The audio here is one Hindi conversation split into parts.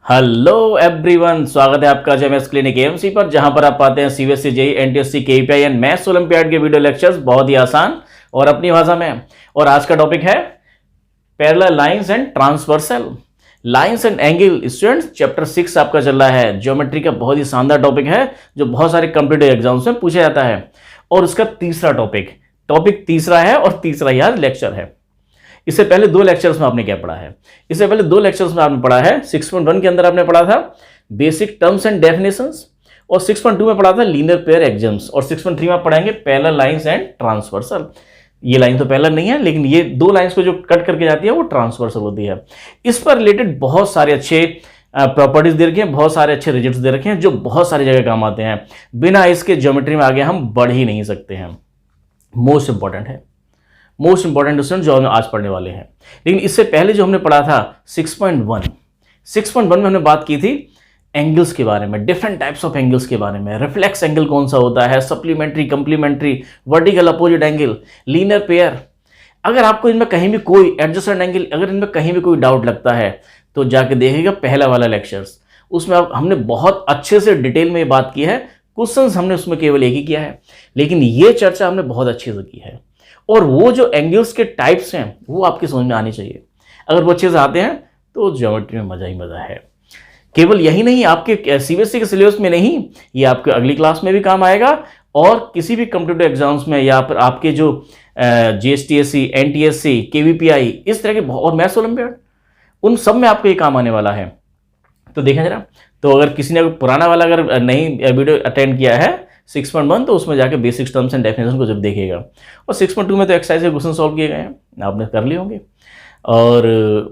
हेलो एवरीवन, स्वागत है आपका जेएमएस क्लिनिक एएमसी पर, जहां पर आप पाते हैं CBSE, JEE, NTSC, KEPI and maths olympiad के वीडियो लेक्चर्स बहुत ही आसान और अपनी भाषा में। और आज का टॉपिक है parallel lines and transversal lines and angle. Students, chapter 6 आपका चल रहा है। ज्योमेट्री का बहुत ही शानदार टॉपिक है जो बहुत सारे कॉम्पिटिटिव एग्जाम्स में पूछा जाता है। और उसका तीसरा टॉपिक तीसरा है और तीसरा ही आज लेक्चर है। इससे पहले दो लेक्चर्स में आपने क्या पढ़ा है? इससे पहले दो लेक्चर्स में आपने पढ़ा है 6.1 के अंदर आपने पढ़ा था बेसिक टर्म्स एंड डेफिनेशंस, और 6.2 में पढ़ा था लीनियर पेयर एक्सम्स, और 6.3 में आप पढ़ाएंगे पैरेलल लाइंस एंड ट्रांसवर्सल। ये लाइन तो पैरेलल नहीं है, लेकिन ये दो लाइंस को जो कट करके जाती है वो ट्रांसवर्सल होती है। इस पर रिलेटेड बहुत सारे अच्छे प्रॉपर्टीज दे रखे हैं, बहुत सारे अच्छे रिजल्ट्स दे रखे हैं जो बहुत सारी जगह काम आते हैं। बिना इसके ज्योमेट्री में आगे हम बढ़ ही नहीं सकते हैं। मोस्ट इंपॉर्टेंट स्टूडेंट जो हम आज पढ़ने वाले हैं। लेकिन इससे पहले जो हमने पढ़ा था 6.1 में हमने बात की थी एंगल्स के बारे में, डिफरेंट टाइप्स ऑफ एंगल्स के बारे में। रिफ्लेक्स एंगल कौन सा होता है, supplementary, complementary, vertical opposite angle, linear pair. अगर आपको इनमें कहीं भी कोई एडजस्टेंट एंगल, अगर इनमें कहीं भी कोई डाउट लगता है तो जाके देखिएगा पहला वाला लेक्चर्स। उसमें हमने बहुत अच्छे से डिटेल में बात की है। क्वेश्चंस हमने उसमें केवल एक ही किया है, लेकिन ये चर्चा हमने बहुत अच्छे से की है। और वो जो एंगल्स के टाइप्स हैं वो आपकी समझ में आनी चाहिए। अगर वो अच्छे से आते हैं तो ज्योमेट्री में मजा ही मजा है। केवल यही नहीं, आपके सीबीएसई के सिलेबस में नहीं, ये आपके अगली क्लास में भी काम आएगा, और किसी भी कॉम्पिटिटिव एग्जाम्स में, या फिर आपके जो जीएसटीएससी, एनटीएससी, केवीपीआई, इस तरह के और मैथ्स ओलंपियाड, उन सब में आपको ये काम आने वाला है। तो देखें जरा, तो अगर किसी ने पुराना वाला अगर नहीं वीडियो अटेंड किया है 6.1, तो उसमें जाके बेसिक टर्म्स एंड डेफिनेशन को जब देखिएगा। और 6.2 में तो एक्सरसाइज के क्वेश्चन सॉल्व किए गए हैं, आपने कर लिए होंगे। और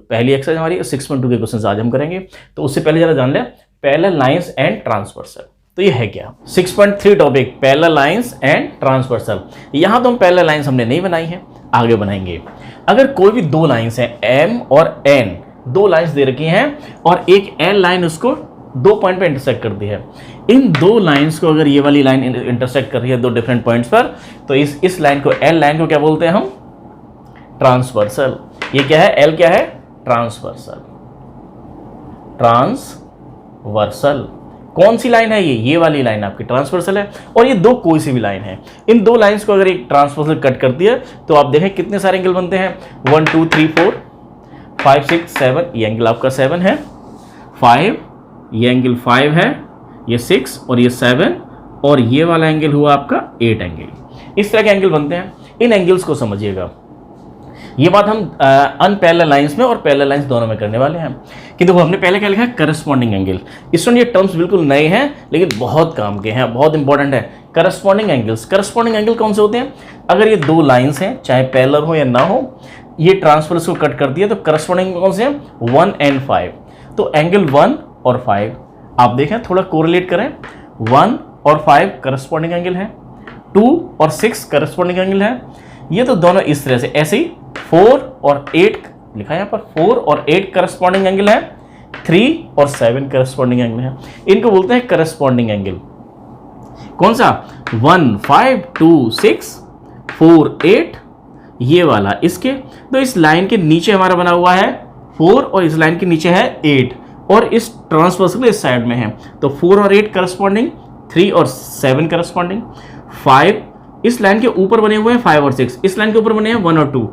पहली एक्सरसाइज हमारी 6.2 के क्वेश्चन आज हम करेंगे। तो उससे पहले जरा जान लें पैरेलल लाइंस एंड ट्रांसवर्सल। तो ये है क्या? 6.3 topic parallel lines and transversal. यहाँ तो हम पैरेलल लाइंस हमने नहीं बनाई है, आगे बनाएंगे। अगर कोई भी दो लाइंस हैं एम और एन, दो लाइंस दे रखी हैं और एक एन लाइन उसको दो पॉइंट पे इंटरसेक्ट करती है। इन दो लाइंस को अगर ये वाली लाइन इंटरसेक्ट कर रही है दो डिफरेंट पॉइंट्स पर, तो इस लाइन को, एल लाइन को क्या बोलते हैं हम? ट्रांसवर्सल। ये क्या है? एल क्या है? ट्रांसवर्सल। कौन सी लाइन है ये वाली लाइन आपकी ट्रांसवर्सल है। और ये दो कोई सी भी लाइन है, इन दो लाइंस को अगर एक ट्रांसवर्सल कट करती है तो आप देखें कितने सारे एंगल बनते हैं। 1 2 3 4 5 6 7, ये एंगल आपका 7 है। 5, ये एंगल 5 है, ये 6 और ये 7, और ये वाला एंगल हुआ आपका 8 एंगल। इस तरह के एंगल बनते हैं। इन एंगल्स को समझिएगा। ये बात हम अनपैरेलल लाइंस में और पैरेलल लाइंस दोनों में करने वाले हैं। कि देखो, हमने पहले क्या लिखा है? Corresponding angle. इसमें ये टर्म्स बिल्कुल नए हैं लेकिन बहुत काम के हैं, बहुत इंपॉर्टेंट है। Corresponding angles. करस्पॉन्डिंग एंगल कौन से होते हैं? अगर ये दो लाइंस हैं, चाहे पैरेलल हो या ना हो, ये ट्रांसवर्स को कट करती है, तो करस्पॉन्डिंग कौन से हैं? 1 and 5। तो एंगल 1 और 5 आप देखें, थोड़ा कोरिलेट करें। 1 और 5 करस्पॉन्डिंग एंगल है, 2 और 6 करस्पॉन्डिंग एंगल है। ये तो दोनों इस तरह से, ऐसे ही 4 और 8 लिखा है यहाँ पर, 4 और 8 करस्पॉन्डिंग एंगल है, 3 और 7 करस्पॉन्डिंग एंगल है। इनको बोलते हैं करस्पॉन्डिंग एंगल। कौन सा? 1 5 2 6 4 8, ये वाला इसके। तो इस लाइन के नीचे हमारा बना हुआ है 4 और इस लाइन के नीचे है 8, और इस ट्रांसवर्सल इस साइड में है। तो 4 और 8 करस्पॉन्डिंग, 3 और 7 करस्पॉन्डिंग, 5 इस लाइन के ऊपर बने हुए हैं, 5 और 6 इस लाइन के ऊपर बने हैं 1 और 2।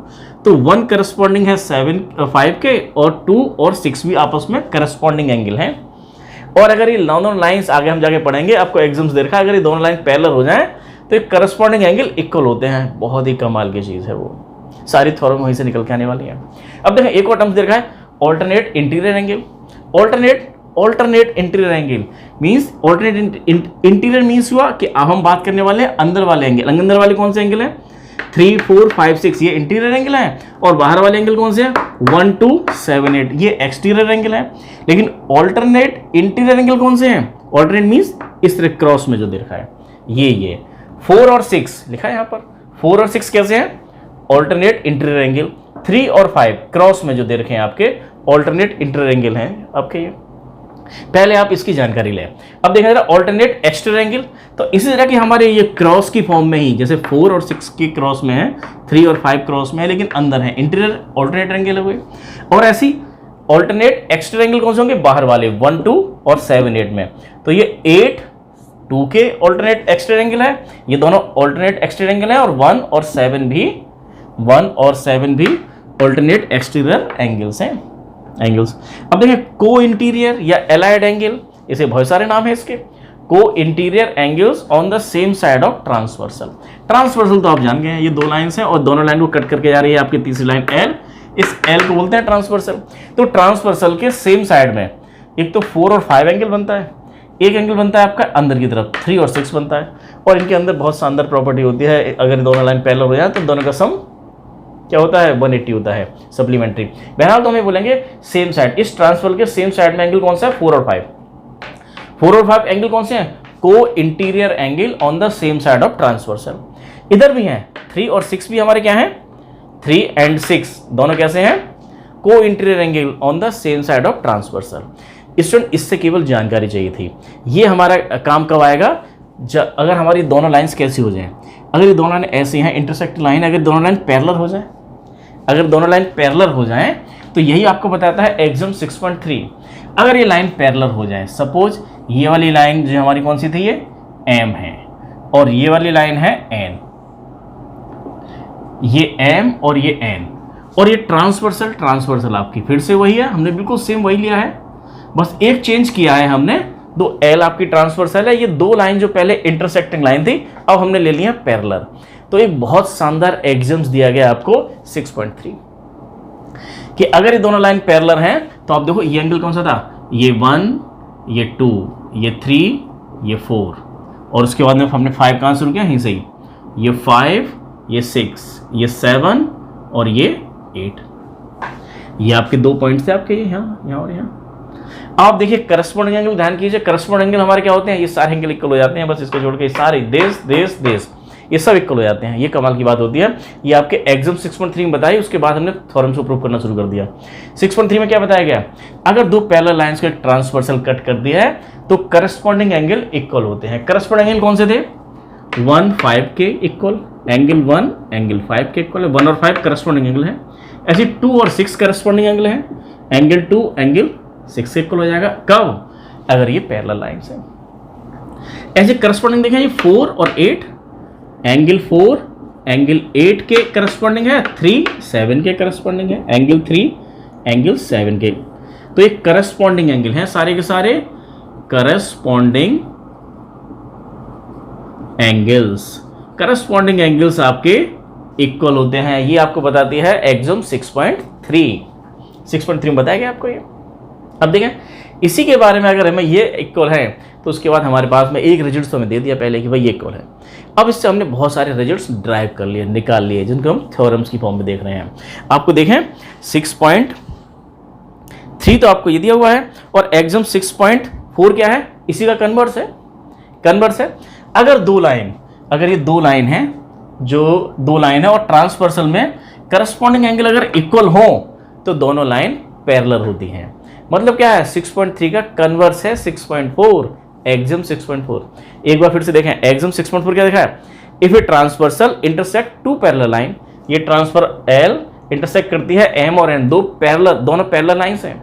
तो 1 करस्पॉन्डिंग है 5 के, और 2 और 6 भी आपस में करस्पॉन्डिंग एंगल हैं। और अगर ये दोनों लाइंस, आगे हम जाके पढ़ेंगे, आपको एग्जाम्स दे रखा है, अगर ये दोनों लाइन पैरेलल हो जाए तो एक करस्पॉन्डिंग एंगल इक्वल होते हैं। बहुत ही कमाल की चीज़ है वो, सारी थ्योरम वहीं से निकल के आने वाली है। अब देखें, एक और टर्म्स दे रखा है alternate interior angle. Alternate interior angle means, alternate interior means हुआ कि अब हम बात करने वाले हैं अंदर वाले एंगल। अंदर वाले कौन से एंगल है? 3 4 5 6, ये इंटीरियर एंगल है। और बाहर वाले एंगल कौन से हैं? 1 2 7 8, ये एक्सटीरियर एंगल है। लेकिन ऑल्टरनेट इंटीरियर एंगल कौन से हैं? ऑल्टरनेट मींस इस तरह क्रॉस में जो दे रखा है, ये 4 और 6 लिखा है यहाँ पर। 4 और 6 कैसे हैं? Alternate interior angle. 3 और 5 क्रॉस में जो दे रखे हैं आपके, ऑल्टरनेट इंटीरियर एंगल हैं आपके ये। पहले आप इसकी जानकारी लें। अब देखा जरा ऑल्टरनेट एक्सटीरियर एंगल। तो इसी तरह की हमारे ये क्रॉस की फॉर्म में ही, जैसे 4 और 6 के क्रॉस में है, 3 और 5 क्रॉस में है, लेकिन अंदर है, इंटीरियर ऑल्टरनेट एंगल हुए। और ऐसी ऑल्टरनेट एक्सट्रा एंगल कौन से होंगे, बाहर वाले 1 2 और 7 8 में। तो ये 8 2 के ऑल्टरनेट एक्सट्रा एंगल है, ये दोनों ऑल्टरनेट एक्सट्रा एंगल है, और 1 और 7 भी ऑल्टरनेट एक्सटीरियर एंगल्स हैं, एंगल्स। अब देखें को इंटीरियर या एलाइड एंगल, इसे बहुत सारे नाम है इसके। को interior angles on the same side of transversal. Transversal तो आप जान गए हैं, ये 2 लाइंस हैं और दोनों लाइन को कट करके जा रही है आपकी तीसरी लाइन एल, इस एल को बोलते हैं ट्रांसवर्सल। तो ट्रांसवर्सल के सेम साइड में एक तो 4 और 5 एंगल बनता है, एक एंगल बनता है आपका अंदर की तरफ 3 और 6 बनता है, और इनके अंदर बहुत शानदार प्रॉपर्टी होती है, अगर दोनों लाइन पैरेलल हो जाए तो दोनों का सम क्या होता है, 180 होता है, सप्लीमेंट्री। बहरहाल तो हमें बोलेंगे सेम साइड, इस ट्रांसफर के सेम साइड में एंगल कौन सा है, 4 और 5। 4 और 5 एंगल कौन से हैं, को interior angle on the same side of transversal. इधर भी हैं 3 और 6 भी हमारे क्या हैं, 3 एंड 6 दोनों कैसे हैं, को interior angle on the same side of transversal. Student इससे केवल जानकारी चाहिए थी, ये हमारा काम कब आएगा, अगर हमारी दोनों लाइंस कैसी हो जाएं, अगर ये दोनों लाइन ऐसी हैं इंटरसेक्ट लाइन, अगर दोनों लाइन पैरेलल हो जाए, अगर दोनों लाइन पैरेलल हो जाएं तो यही आपको बताता है एग्जाम 6.3। अगर ये लाइन पैरेलल हो जाए, सपोज ये वाली लाइन जो हमारी कौन सी थी, ये एम है और ये वाली लाइन है एन, ये एम और ये एन, और ये ट्रांसवर्सल आपकी फिर से वही है, हमने बिल्कुल सेम वही लिया है, बस एक चेंज किया है हमने, दो एल आपकी ट्रांसवर्सल है, ये 2 लाइन जो पहले इंटरसेक्टिंग लाइन थी अब हमने ले लिया पैरेलल। तो एक बहुत शानदार एग्जाम्स दिया गया आपको 6.3 कि अगर ये दोनों लाइन पैरेलल हैं तो आप देखो ये एंगल कौन सा था, ये 1 ये 2 ये 3 ये 4, और उसके बाद में हमने 5 कहाँ शुरू किया, यहीं से ही, ये 5 ये 6 ये 7 और ये 8, ये आपके 2 पॉइंट्स थे आपके, यहाँ और यहाँ। आप देखिए करस्पॉन्डिंग एंगल, ध्यान कीजिए करस्पॉन्डिंग एंगल हमारे क्या होते हैं, ये सारे एंगल इक्वल हो जाते हैं, बस इसको छोड़ के सारे देश देश देश ये सब इक्वल हो जाते हैं, ये कमाल की बात होती है। ये आपके एग्जाम 6.3 में बताई, उसके बाद हमने थ्योरम्स को प्रूव करना शुरू कर दिया। 6.3 में क्या बताया गया, अगर 2 पैरेलल लाइंस को एक ट्रांसवर्सल कट कर दिया है तो करस्पॉन्डिंग एंगल इक्वल होते हैं। करस्पॉन्डिंग एंगल कौन से थे, 1 5 के इक्वल, एंगल 1 एंगल 5 के इक्वल है, 1 और 5 करस्पॉन्डिंग एंगल है। ऐसे 2 और 6 करस्पॉन्डिंग एंगल है, एंगल 2 एंगल 6 से इक्वल हो जाएगा, कब, अगर ये पैरेलल लाइंस है। ऐसे करस्पॉन्डिंग देखें, ये 4 और 8, एंगल 4 एंगल 8 के करस्पॉन्डिंग है, 3 7 के करस्पॉन्डिंग है, एंगल 3 एंगल 7 के, तो ये करस्पॉन्डिंग एंगल हैं सारे के सारे, करस्पॉन्डिंग एंगल्स, करस्पॉन्डिंग एंगल्स आपके इक्वल होते हैं। ये आपको बताती है एग्जाम 6.3 बताया गया आपको ये। अब देखें इसी के बारे में, अगर हमें ये इक्वल है तो उसके बाद हमारे पास में एक रिजल्ट तो हमें दे दिया पहले कि भाई ये इक्वल है। अब इससे हमने बहुत सारे रिजल्ट्स ड्राइव कर लिए, निकाल लिए, जिनको हम थ्योरम्स की फॉर्म में देख रहे हैं। आपको देखें 6.3 तो आपको ये दिया हुआ है, और एग्जाम 6.4 क्या है, इसी का कन्वर्स है। अगर 2 लाइन, अगर ये 2 लाइन है, जो 2 लाइन है और ट्रांसवर्सल में करस्पॉन्डिंग एंगल अगर इक्वल हो तो दोनों लाइन पैरेलल होती हैं। मतलब क्या है, 6.3 का कन्वर्स है 6.4, एग्जाम 6.4। एक बार फिर से देखें, एग्जाम 6.4 क्या देखा है, if a transversal intersect 2 parallel line, ये ट्रांसफर एल इंटरसेक्ट करती है एम और एन, दोनों पैरेलल लाइंस हैं,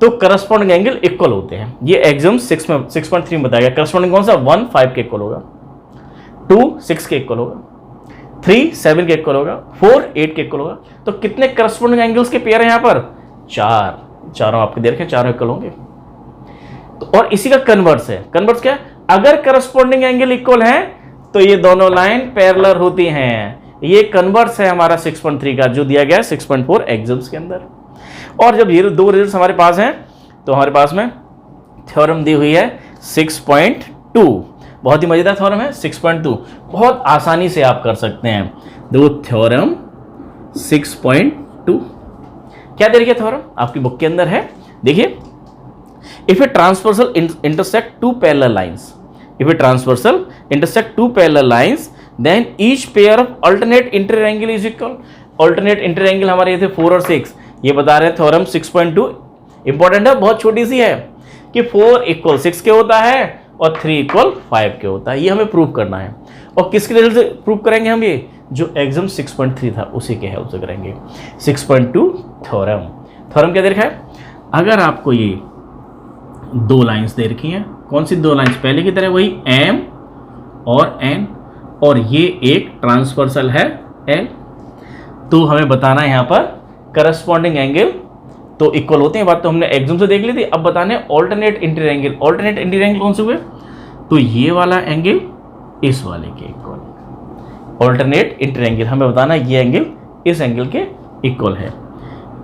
तो करस्पॉन्डिंग एंगल इक्वल होते हैं। ये एग्जाम 6.3 में बताया गया। करस्पॉन्डिंग कौन सा, 1 5 के इक्वल होगा, 2 6 के इक्वल होगा, 3 7 के इक्वल होगा, 4 8 के इक्वल होगा। तो कितने करस्पॉन्डिंग एंगल्स के पेयर हैं यहाँ पर, 4, चारों आपके देखें चारों इक्वल होंगे। तो और इसी का कन्वर्स है, कन्वर्स क्या है, अगर करस्पॉन्डिंग एंगल इक्वल है तो ये दोनों लाइन पैरेलल होती हैं। ये कन्वर्स है हमारा 6.3 का, जो दिया गया है 6.4 एग्जाम्स के अंदर। और जब ये 2 रिजल्ट्स हमारे पास हैं तो हमारे पास में थ्योरम दी हुई है 6.2, बहुत ही मजेदार थ्योरम है 6.2, बहुत आसानी से आप कर सकते हैं। देखो थ्योरम 6.2 क्या दे रही थ्योरम, आपकी बुक के अंदर है, देखिए, if a transversal intersect 2 parallel lines, if a transversal intersect 2 parallel lines, then each pair of alternate interior angle is equal. Alternate interior angle हमारे ये थे 4 और 6, ये बता रहे हैं थ्योरम 6.2 इंपॉर्टेंट है, बहुत छोटी सी है कि 4 इक्वल 6 के होता है और 3 इक्वल 5 के होता है। ये हमें प्रूव करना है, और किसके रिजल्ट से प्रूव करेंगे हम, ये जो एग्जाम 6.3 था उसी के हेल्प से करेंगे। 6.2 थ्योरम क्या दे रखा है, अगर आपको ये दो लाइंस दे रखी हैं, कौन सी दो लाइंस, पहले की तरह वही M और N, और ये एक ट्रांसवर्सल है L, तो हमें बताना है यहाँ पर करस्पॉन्डिंग एंगल तो इक्वल होते हैं। बात तो हमने एग्जाम से देख ली थी। अब बताने alternate interior angle. Alternate interior angle कौन से हुए, तो ये वाला एंगल इस वाले के इक्वल। ऑल्टरनेट इंटीरियर एंगल हमें बताना ये एंगल इस एंगल के इक्वल है।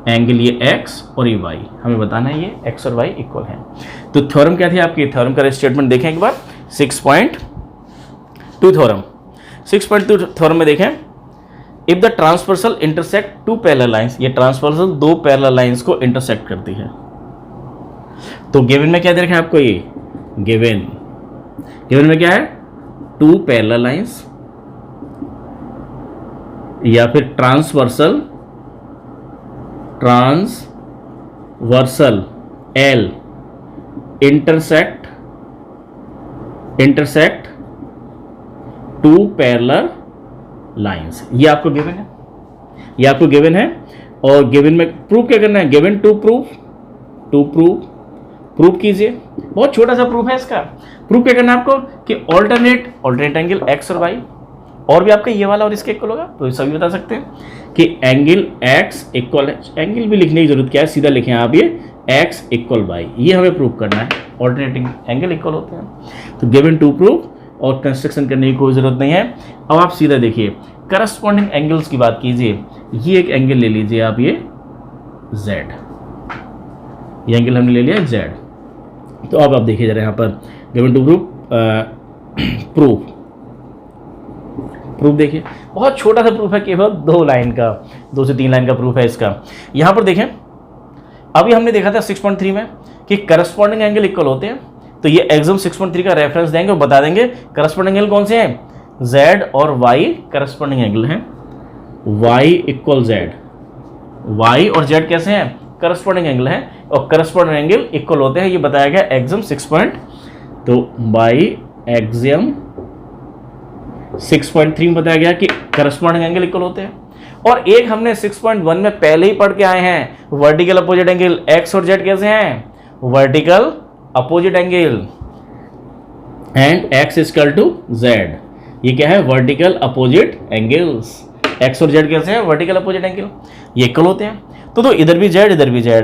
एंगल ये x और ये y, हमें बताना है ये x और y इक्वल है। तो थ्योरम क्या थी आपकी, थ्योरम का स्टेटमेंट देखें एक बार। 6.2 थ्योरम, 6.2 थ्योरम में देखें, if the transversal intersect two parallel lines, ये ट्रांसवर्सल दो पैरेलल लाइंस को इंटरसेक्ट करती है। तो गिवन में क्या दे रखा है आपको, ये गिवन में क्या है, टू पैरेलल लाइंस या फिर transversal L intersect two parallel lines, ये आपको गिवन है, ये आपको गिवन है। और गिवन में प्रूफ क्या करना है, गिवन टू प्रूफ कीजिए। बहुत छोटा सा प्रूफ है इसका। प्रूफ क्या करना है आपको कि ऑल्टरनेट एंगल x और y, और भी आपका ये वाला और इसके इक्वल होगा, तो सभी बता सकते हैं कि एंगल x इक्वल है। एंगल भी लिखने की जरूरत क्या है, सीधा लिखें आप ये x इक्वल y, ये हमें प्रूव करना है ऑल्टरनेटिंग एंगल इक्वल होते हैं। तो गिवन टू प्रूफ, और कंस्ट्रक्शन करने की कोई ज़रूरत नहीं है। अब आप सीधा देखिए करस्पॉन्डिंग एंगल्स की बात कीजिए। ये एक एंगल ले लीजिए आप, ये Z, ये एंगल हमने ले लिया Z। तो अब आप देखिए जरा यहाँ पर गिवन टू प्रूफ देखिए, बहुत छोटा सा प्रूफ है, केवल 2 लाइन का, 2 से 3 लाइन का प्रूफ है इसका। यहाँ पर देखें, अभी हमने देखा था 6.3 में कि करस्पॉन्डिंग एंगल इक्वल होते हैं। तो ये एग्जाम 6.3 का रेफरेंस देंगे और बता देंगे करस्पॉन्डिंग एंगल कौन से हैं, Z और Y करस्पॉन्डिंग एंगल हैं। Y इक्वल Z, Y और Z कैसे हैं, करस्पॉन्डिंग एंगल हैं, और करस्पॉन्डिंग एंगल इक्वल होते हैं, ये बताया गया एग्जाम 6.3 में बताया गया कि करस्पॉन्डिंग एंगल इक्वल होते हैं। और एक हमने 6.1 में पहले ही पढ़ के आए हैं, वर्टिकल अपोजिट एंगल x और z कैसे हैं, vertical opposite angle, and x equal to z, ये क्या है, वर्टिकल अपोजिट एंगल्स। x और z कैसे हैं, वर्टिकल अपोजिट एंगल, ये इक्वल होते हैं। तो इधर भी z, इधर भी z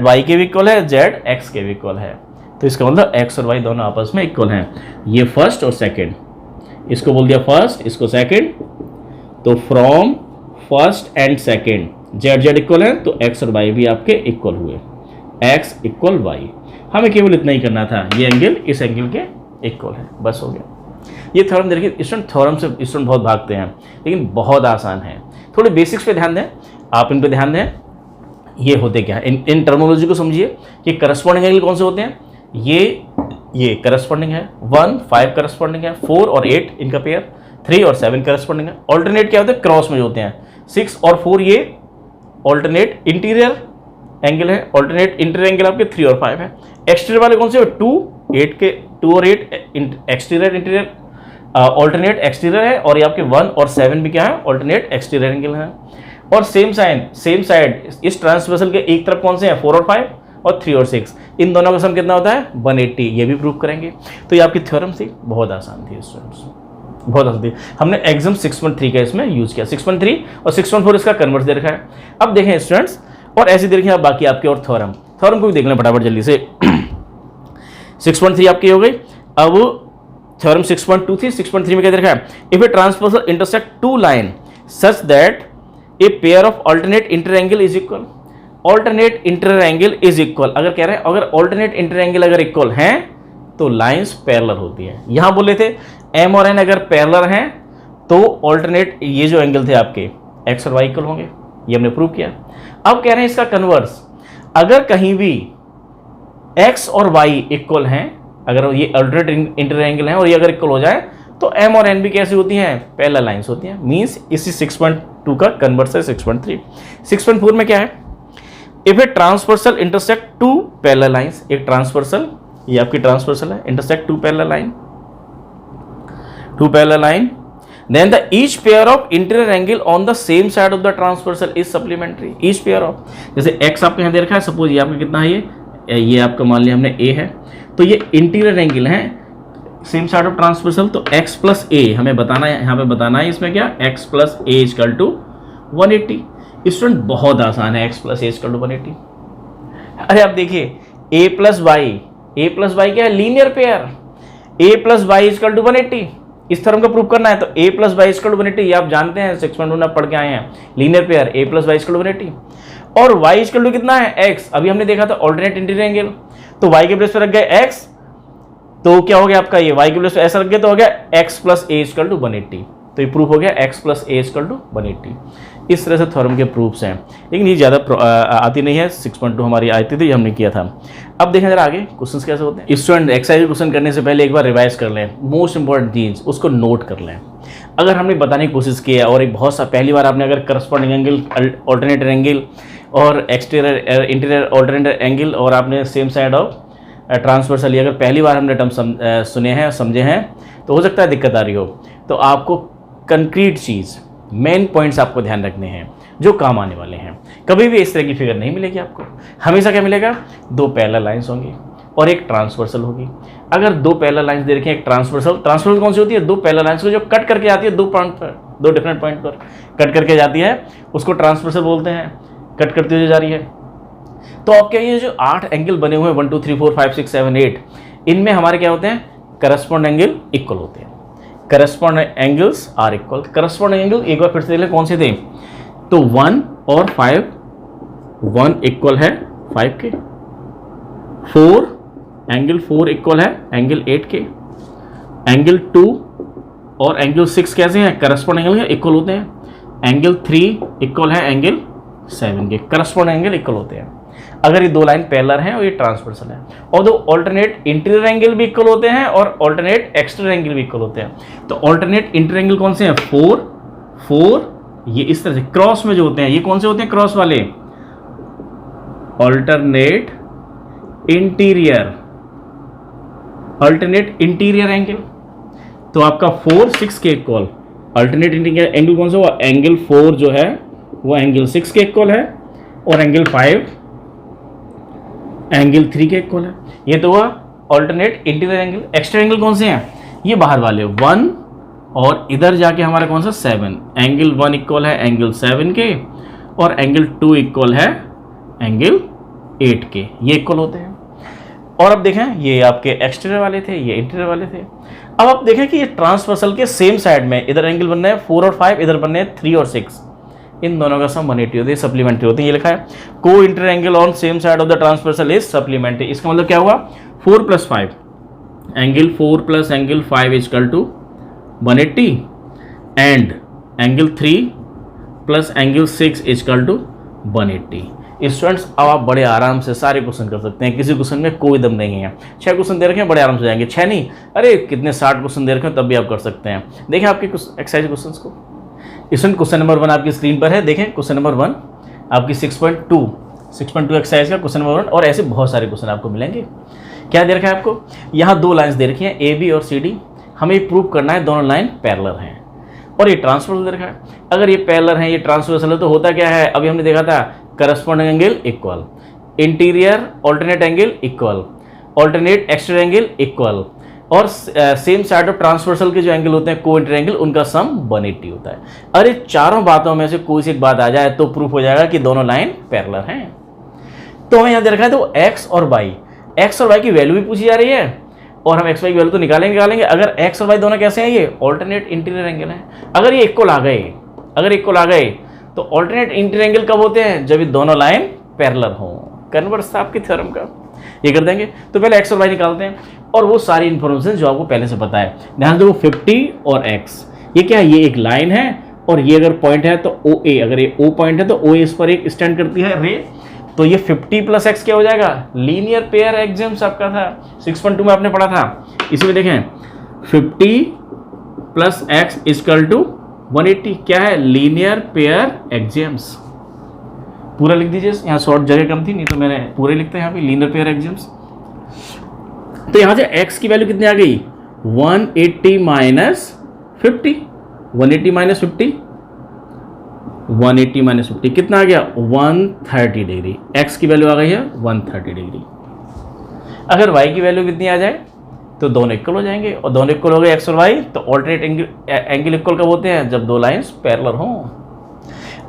y के भी इक्वल है, z x के भी इक्वल है। तो इसका मतलब x और y दोनों आपस में इक्वल हैं। ये फर्स्ट और सेकंड, इसको बोल दिया फर्स्ट, इसको सेकंड। तो from first and second z equal है, तो x और y भी आपके इक्वल हुए, x इक्वल y। हमें केवल इतना ही करना था, ये एंगल इस एंगल के इक्वल है, बस हो गया। ये थ्योरम देखिए स्टूडेंट, थ्योरम से स्टूडेंट बहुत भागते हैं, लेकिन बहुत आसान है। थोड़े बेसिक्स पे ध्यान दें, आप इन पे ध्यान दें। ये होते क्या है, इन टर्मिनोलॉजी को समझिए कि करस्पॉन्डिंग एंगल कौन से होते हैं। ये करस्पॉन्डिंग है, 1 5 करस्पॉन्डिंग है, 4 और 8 इनका पेयर, 3 और 7 करस्पॉन्डिंग है। ऑल्टरनेट क्या होते हैं, क्रॉस में होते हैं, 6 और 4 ये ऑल्टरनेट इंटीरियर एंगल है। ऑल्टरनेट इंटीरियर एंगल आपके 3 और 5 है। एक्सटीरियर वाले कौन से, 2 और 8 एक्सटीरियर इंटीरियर ऑल्टरनेट एक्सटीरियर है, और ये आपके 1 और 7 भी क्या है, ऑल्टरनेट एक्सटीरियर एंगल है। और सेम साइड इस ट्रांसवर्सल के एक तरफ कौन से हैं, 4 और 5 और 3 और 6, इन दोनों का सम कितना होता है, 180, ये भी प्रूव करेंगे। तो ये आपकी थ्योरम थी, बहुत आसान थी स्टूडेंट्स, बहुत आसान थी। हमने एग्जाम 6.3 का इसमें यूज किया, 6.3 और 6.4 इसका कन्वर्स दे रखा है। अब देखें स्टूडेंट्स, और ऐसे देखें आप बाकी आपके और थ्योरम को भी देख लें फटाफट जल्दी से। 6.3 आपकी हो गई। अब थ्योरम 6.2 थी, 6.3 में क्या दे रखा है, if a transversal intersect two line such that a pair of alternate interior angle is equal. Alternate interior angle is equal, अगर कह रहे हैं अगर ऑल्टरनेट इंटीरियर एंगल अगर इक्वल हैं तो लाइंस पैरेलल होती हैं। यहां बोले थे m और n अगर पैरेलल हैं तो ऑल्टरनेट ये जो एंगल थे आपके x और y इक्वल होंगे, ये हमने प्रूव किया। अब कह रहे हैं इसका कन्वर्स, अगर कहीं भी x और y इक्वल हैं, अगर ये ऑल्टरनेट इंटीरियर एंगल है और ये अगर इक्वल हो जाए तो m और n भी कैसी होती हैं, पैरेलल लाइंस होती हैं। मींस इसी 6.2 का कन्वर्स है 6.3। 6.4 में क्या है, if a transversal intersect two parallel lines, एक ट्रांसवर्सल, ये आपकी ट्रांसवर्सल है, intersect two parallel line then the each pair of interior angle on the same side of the transversal is supplementary. Each pair of, जैसे एक्स आपके यहाँ दे रखा है, सपोज ये आपका कितना है, ये आपका मान लिया हमने ए है, तो ये इंटीरियर एंगल है सेम साइड ऑफ ट्रांसवर्सल, तो x प्लस ए हमें बताना है, यहाँ पे बताना है इसमें क्या, x plus a equal to 180। Student बहुत आसान है, x plus a equal to 180। अरे आप देखिए a प्लस वाई क्या है, linear pair, a plus Y equal to 180, इस थ्योरम का प्रूव करना है, तो a plus Y equal to 180 ये आप जानते हैं, 6.1 आप पढ़ के आए हैं, linear pair a plus Y equal to 180, और y इक्वल टू कितना है, x, अभी हमने देखा था ऑल्टरनेट इंटीरियर एंगल, तो y के प्लेस पे रख गए x, तो क्या हो गया आपका, ये y के प्लेस पे ऐसा रख गया तो हो गया x plus a equal to 180, तो ये प्रूफ हो गया x plus a equal to 180। इस तरह से थ्योरम के प्रूफ्स हैं, लेकिन ये ज़्यादा आती नहीं है, 6.2 हमारी आती थी, हमने किया था। अब देखें जरा आगे क्वेश्चंस कैसे होते हैं। स्टूडेंट एक्सरसाइज क्वेश्चन करने से पहले एक बार रिवाइज कर लें, मोस्ट इंपॉर्टेंट चीज़ उसको नोट कर लें। अगर हमने बताने की कोशिश की है और एक बहुत सा पहली बार आपने अगर करस्पॉन्डिंग एंगल, ऑल्टरनेट एंगल और एक्सटीरियर इंटीरियर ऑल्टरनेट एंगल और आपने सेम साइड ऑफ ट्रांसवर्सल, अगर पहली बार हमने टर्म सुने हैं समझे हैं, तो हो सकता है दिक्कत आ रही हो, तो आपको कंक्रीट चीज़, मेन पॉइंट्स आपको ध्यान रखने हैं जो काम आने वाले हैं। कभी भी इस तरह की फिगर नहीं मिलेगी आपको, हमेशा क्या मिलेगा, दो पैरेलल लाइंस होंगी और एक ट्रांसवर्सल होगी। अगर दो पैरेलल लाइंस दे रखी हैं, एक ट्रांसवर्सल कौन सी होती है, दो पैरेलल लाइंस को जो कट करके आती है दो पॉइंट पर, दो डिफरेंट पॉइंट पर कट करके जाती है, उसको ट्रांसवर्सल बोलते हैं, कट करती हुई जा रही है। तो आपके ये जो 8 एंगल बने हुए हैं 1 2 3 4 5 6 7 8, इनमें हमारे क्या होते हैं, करस्पॉन्ड एंगल इक्वल होते हैं, correspond angles are equal. Correspond angle एक बार फिर से देख लें कौन से थे, तो 1 और 5, 1 इक्वल है 5 के, 4 एंगल 4 इक्वल है एंगल 8 के, एंगल 2 और एंगल 6 कैसे हैं, करस्पॉन्ड एंगल इक्वल होते हैं, एंगल 3 इक्वल है एंगल 7 के, करस्पॉन्ड एंगल इक्वल होते हैं अगर ये दो लाइन पैरेलल हैं और ये ट्रांसवर्सल है। और दो ऑल्टरनेट इंटीरियर एंगल भी इक्वल होते हैं और ऑल्टरनेट एक्सटर्नल एंगल भी इक्वल होते हैं। तो ऑल्टरनेट इंटीरियर एंगल कौन से हैं, 4 4, ये इस तरह से क्रॉस में जो होते हैं, ये कौन से होते हैं, क्रॉस वाले, ऑल्टरनेट इंटीरियर एंगल। तो आपका 4 6 के इक्वल, अल्टरनेट इंटीरियर एंगल कौन सा हुआ, एंगल 4 जो है वो एंगल 6 के इक्वल है और एंगल 5 एंगल 3 के इक्वल है। ये तो हुआ alternate interior angle. External angle कौन से हैं, ये बाहर वाले 1 और इधर जाके हमारा कौन सा 7, एंगल 1 इक्वल है एंगल 7 के और एंगल 2 इक्वल है एंगल 8 के, ये इक्वल होते हैं। और अब देखें ये आपके एक्सटीरियर वाले थे, ये इंटीरियर वाले थे। अब आप देखें कि ये ट्रांसवर्सल के सेम साइड में इधर एंगल बन रहे हैं 4 और 5, इधर बन रहे हैं 3 और 6, इन दोनों का सम 180 होती है, सप्लीमेंट्री होती है। ये लिखा है co interior angle on same side of the transversal is supplementary. इसका मतलब क्या हुआ, 4 + 5 angle 4 + angle 5 equal to 180 and angle 3 + angle 6 equal to 180। Students अब आप बड़े आराम से सारे क्वेश्चन कर सकते हैं, किसी क्वेश्चन में कोई दम नहीं है। 6 क्वेश्चन दे रखे हैं, बड़े आराम से जाएंगे, 6 नहीं, अरे कितने 60 क्वेश्चन दे रखे हैं, तब भी आप कर सकते हैं। देखें आपके एक्सरसाइज क्वेश्चन को, स्टूडेंट क्वेश्चन नंबर 1 आपकी स्क्रीन पर है, देखें क्वेश्चन नंबर 1 आपकी 6.2 एक्सरसाइज का क्वेश्चन नंबर 1, और ऐसे बहुत सारे क्वेश्चन आपको मिलेंगे। क्या दे रखा है आपको, यहाँ 2 लाइन्स दे रखी हैं AB और CD, हमें प्रूव करना है दोनों लाइन पैरेलल हैं और ये ट्रांसवर्सल दे रखा है। अगर ये पैरेलल हैं, ये ट्रांसवर्सल है, तो होता क्या है, अभी हमने देखा था corresponding angle equal, interior alternate angle equal, alternate external angle equal, और सेम साइड ऑफ ट्रांसवर्सल के जो एंगल होते हैं को इंटर एंगल, उनका सम 180 होता है। अरे चारों बातों में से कोई सी एक बात आ जाए तो प्रूफ हो जाएगा कि दोनों लाइन पैरेलल हैं। तो हमें यहाँ दे रखा है, तो x और y की वैल्यू भी पूछी जा रही है और हम x y की वैल्यू तो निकालेंगे। अगर x और y दोनों कैसे हैं, ये ऑल्टरनेट इंटीरियर एंगल है। अगर ये इक्वल आ गए तो ऑल्टरनेट इंटीरियर एंगल कब होते हैं, जब ये दोनों लाइन पैरेलल हों। कन्वर्स था आपके थ्योरम का, ये कर देंगे। तो पहले x और y निकालते हैं और वो सारी इन्फॉर्मेशन जो आपको पहले से पता है। ध्यान दो 50 और x, ये क्या है, ये एक लाइन है और ये अगर पॉइंट है तो OA, अगर ये O पॉइंट है तो OA इस पर एक स्टैंड करती है रे, तो ये 50 + x क्या हो जाएगा, लीनियर पेयर एग्जाम्स आपका था 6.2 में आपने पढ़ा था। इसी में देखें 50 + x = 180 क्या है, लीनियर पेयर एग्जाम्स। पूरा लिख दीजिए, यहाँ शॉर्ट जगह कम थी, नहीं तो मैंने पूरे लिखते हैं यहाँ पे लीनियर पेयर एग्जाम्स। तो यहाँ से x की वैल्यू कितनी आ गई, 180 - 50, 180 माइनस 50, 180 माइनस 50 कितना आ गया 130 डिग्री। एक्स की वैल्यू आ गई है 130 डिग्री। अगर वाई की वैल्यू कितनी आ जाए तो दोनों इक्वल हो जाएंगे, और दोनों इक्वल हो गए एक्स और वाई, तो ऑल्टरनेट एंगल इक्वल कब होते हैं, जब दो लाइंस पैरेलल हों।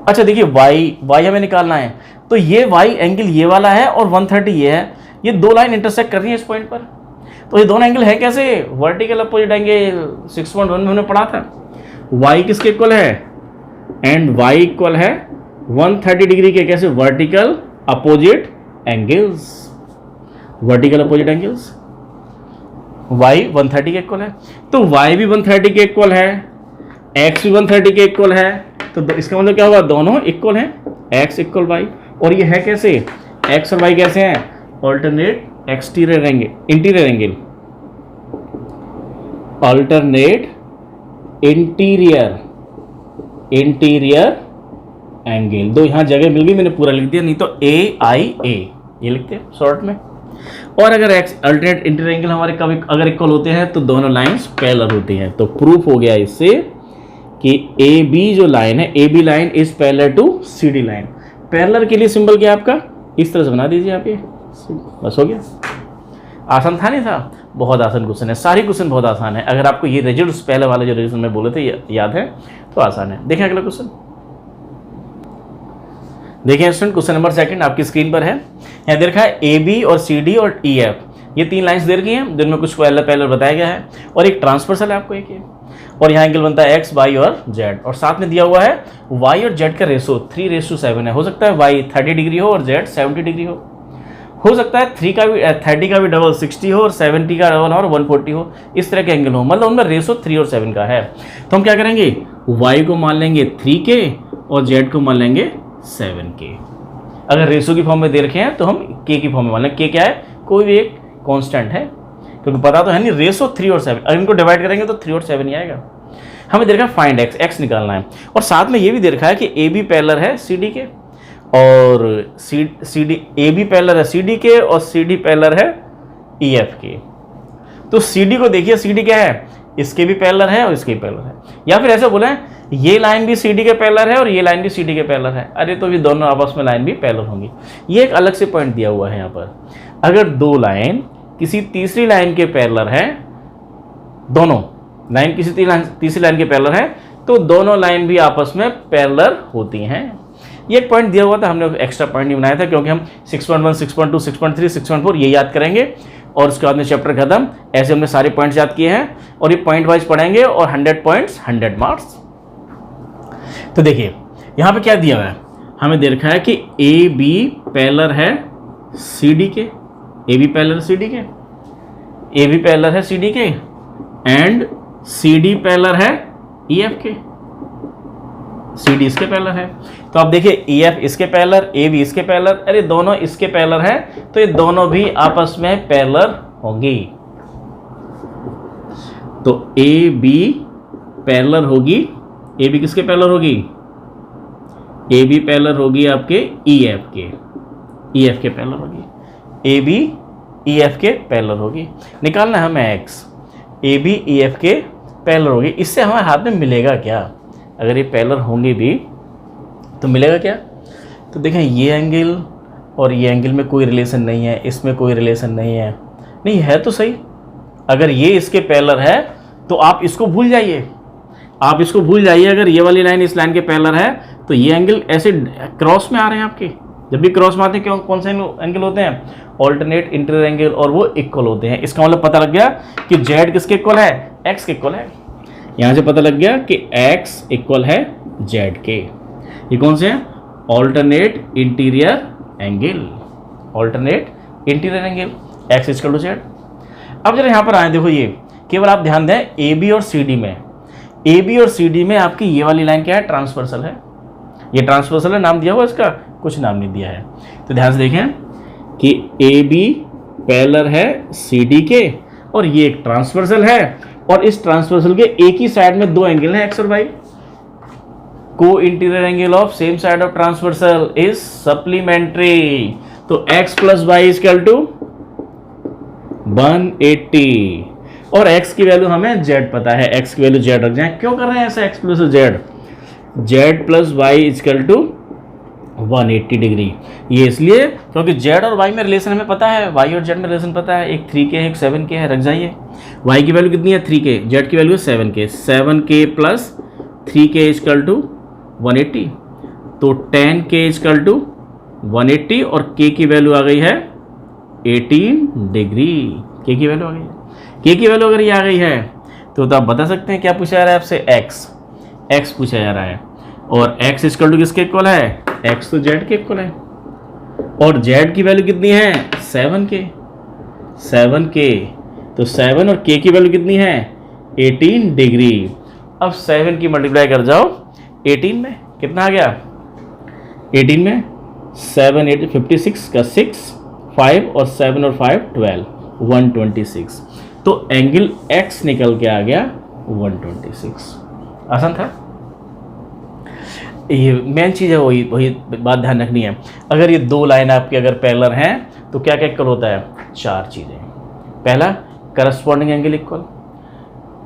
अच्छा देखिए वाई हमें निकालना है, तो ये वाई एंगल ये वाला है और 130 ये है, ये दो लाइन इंटरसेक्ट कर रही है इस पॉइंट पर। तो ये दोनों एंगल है कैसे, वर्टिकल अपोजिट एंगल 6.1 में हमने पढ़ा था। वाई किसके इक्वल है, एंड वाई इक्वल है 130 डिग्री के, कैसे, vertical opposite angles, vertical opposite angles. y 130 के इक्वल है, तो y भी 130 के इक्वल है, x भी 130 के इक्वल है, तो इसका मतलब क्या होगा, दोनों इक्वल हैं, x इक्वल y। और ये है कैसे, x और y कैसे हैं, alternate exterior angle, interior angle, alternate interior angle. दो यहां जगह मिल गई, मैंने पूरा लिख दिया, नहीं तो AIA ये लिखते हैं शॉर्ट में। और अगर एक्स अल्टरनेट इंटीरियर एंगल हमारे कभी अगर इक्वल होते हैं तो दोनों लाइंस पैरेलल होती हैं। तो प्रूफ हो गया इससे कि ए बी जो लाइन है, A B line is parallel to C D line. Parallel के लिए सिंबल क्या है आपका, इस तरह से बना दीजिए आप, ये बस हो गया। आसान था नहीं था, बहुत आसान क्वेश्चन है, सारी क्वेश्चन बहुत आसान है। अगर आपको ये रिजल्ट्स पहले वाले जो रिजल्ट में बोले थे याद है तो आसान है। देखें अगला क्वेश्चन, देखिए स्टूडेंट क्वेश्चन नंबर 2 आपकी स्क्रीन पर है। यहाँ दे रखा है ए बी और सी डी और ई एफ, ये 3 लाइंस दे रखी हैं जिनमें कुछ पैरेलल बताया गया है, और एक ट्रांसवर्सल है आपको एक ये, और यहाँ एंगल बनता है एक्स वाई और जेड, और साथ में दिया हुआ है वाई और जेड का रेशो 3:7 है। हो सकता है वाई 30 डिग्री हो और जेड 70 डिग्री हो सकता है 30 का भी डबल 60 हो और 70 का डबल और 140 हो, इस तरह के एंगल हो, मतलब उनमें रेशो 3 और 7 का है। तो हम क्या करेंगे, वाई को मान लेंगे 3 के और जेड को मान लेंगे 7 के। अगर रेशो की फॉर्म में दे रखे हैं तो हम के की फॉर्म में मान लें, के क्या है, कोई भी एक कांस्टेंट है, क्योंकि पता तो है नहीं, रेशो 3 और 7, अगर इनको डिवाइड करेंगे तो 3 और 7 ही आएगा। हमें दे रखा है फाइंड एक्स निकालना है, और साथ में ये भी दे रखा है कि ए बी पैरेलल है सी डी के, और C D A B parallel है सी डी के, और सी डी पैरेलल है ई एफ के। तो सी डी को देखिए, सी डी क्या है, इसके भी पैरेलल है और इसके भी पैरेलल है, या फिर ऐसे बोले ये लाइन भी सी डी के पैरेलल है और ये लाइन भी सी डी के पैरेलल है, अरे तो ये दोनों आपस में लाइन भी पैरेलल होंगी। ये एक अलग से पॉइंट दिया हुआ है यहाँ पर, अगर दो लाइन किसी तीसरी लाइन के पैरेलल है, दोनों लाइन किसी तीसरी लाइन के पैरेलल है, तो दोनों लाइन भी आपस में पैरेलल होती हैं। ये एक पॉइंट दिया हुआ था, हमने एक्स्ट्रा पॉइंट नहीं बनाया था, क्योंकि हम 6.1, 6.2, 6.3, 6.4 ये याद करेंगे, और उसके बाद में चैप्टर खत्म। ऐसे हमने सारे पॉइंट्स याद किए हैं, और ये पॉइंट वाइज पढ़ेंगे, और 100 पॉइंट्स 100 मार्क्स। तो देखिए यहाँ पे क्या दिया हुआ है, हमें दे रखा है कि ए बी पैरेलल है सी डी के, A B parallel C D के, ए बी पैरेलल है सी डी के, एंड सी डी पैरेलल है ई एफ के, सी डी इसके पैरेलल है। तो आप देखिए ई एफ इसके पैरेलल, ए बी इसके पैरेलल, अरे दोनों इसके पैरेलल है, तो ये दोनों भी आपस में पैरेलल होंगी। तो ए बी पैरेलल होगी, ए बी किसके पैरेलल होगी, ए बी पैरेलल होगी आपके ई एफ के, ई एफ के पैरेलल होगी, ए बी ई एफ के पैरेलल होगी। निकालना है हमें x, A B E F के पैरेलल होगी। इससे हमारे हाथ में मिलेगा क्या, अगर ये पैरेलल होंगे भी तो मिलेगा क्या। तो देखें ये एंगल और ये एंगल में कोई रिलेशन नहीं है, इसमें कोई रिलेशन नहीं है, नहीं है तो सही। अगर ये इसके पैरेलल है तो आप इसको भूल जाइए, आप इसको भूल जाइए। अगर ये वाली लाइन इस लाइन के पैरेलल है तो ये एंगल ऐसे क्रॉस में आ रहे हैं आपके, जब भी क्रॉस में आते हैं क्यों, कौन से एंगल होते हैं, ऑल्टरनेट इंटीरियर एंगल, और वो इक्वल होते हैं। इसका मतलब पता लग गया कि जेड किसके इक्वल है, एक्स के इक्वल है। यहाँ से पता लग गया कि एक्स इक्वल है जेड के। ये कौन से हैं, alternate interior angle, alternate interior angle, x equal to z. अब जरा यहाँ पर आए, देखो ये केवल आप ध्यान दें, ए बी और सी डी में, ए बी और सी डी में आपकी ये वाली लाइन क्या है, ट्रांसवर्सल है। ये ट्रांसवर्सल है, नाम दिया हुआ इसका, कुछ नाम नहीं दिया है। तो ध्यान से देखें कि ए बी पैरेलल है सी डी के, और ये एक ट्रांसवर्सल है, और इस ट्रांसवर्सल के एक ही साइड में दो एंगल हैं एक्स और y. Co interior angle of same side of transversal is supplementary. तो x plus y is equal to 180। और x की वैल्यू हमें z पता है, x की वैल्यू z रख जाए। क्यों कर रहे हैं ऐसा x plus z plus y equal to 180 degree? ये इसलिए क्योंकि z और y में रिलेशन हमें पता है, y और z में रिलेशन पता है, एक 3k है एक 7k है, रख जाइए। y की वैल्यू कितनी है 3k, z की वैल्यू है 7k, 7k plus 3k is equal to 180, तो 10k इजकल टू 180 और k की वैल्यू आ गई है 18 डिग्री। k की वैल्यू आ गई है, k की वैल्यू अगर ये आ गई है तो आप बता सकते हैं क्या पूछा जा रहा है आपसे, x पूछा जा रहा है। और x इजकल टू किसके इक्वल है, x तो z के इक्वल है, और z की वैल्यू कितनी है 7k, तो 7 और k की वैल्यू कितनी है 18 डिग्री। अब 7 की मल्टीप्लाई कर जाओ 18 में, कितना आ गया 18 में 7 8 56 का 6 5 और 7 और 5 12 126, तो एंगल x निकल के आ गया 126। आसान था। ये मेन चीज़ है, वही बात ध्यान रखनी है। अगर ये दो लाइन आपके अगर पैरेलल हैं तो क्या क्या इक्वल होता है, 4 चीज़ें। पहला corresponding angle equal,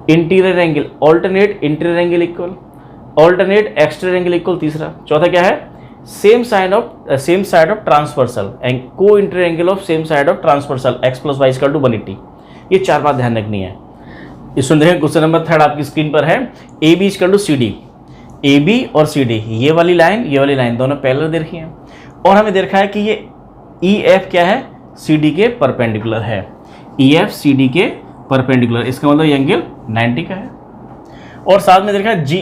interior angle, alternate interior angle equal, alternate exterior angle equal. तीसरा, चौथा क्या है, same side of transversal and को interior angle of same side of transversal x plus Y equal to 180। ये 4 बात ध्यान रखनी है। इसमें देखें क्वेश्चन नंबर 3 आपकी स्क्रीन पर है, A B equal to C D, A B और सी डी ये वाली लाइन दोनों पैरेलल दे रखी हैं, और हमें देखा है कि ये ई एफ क्या है सी डी के परपेंडिकुलर है, ई एफ सी डी के परपेंडिकुलर, इसका मतलब ये एंगल 90 का है। और साथ में देखा है जी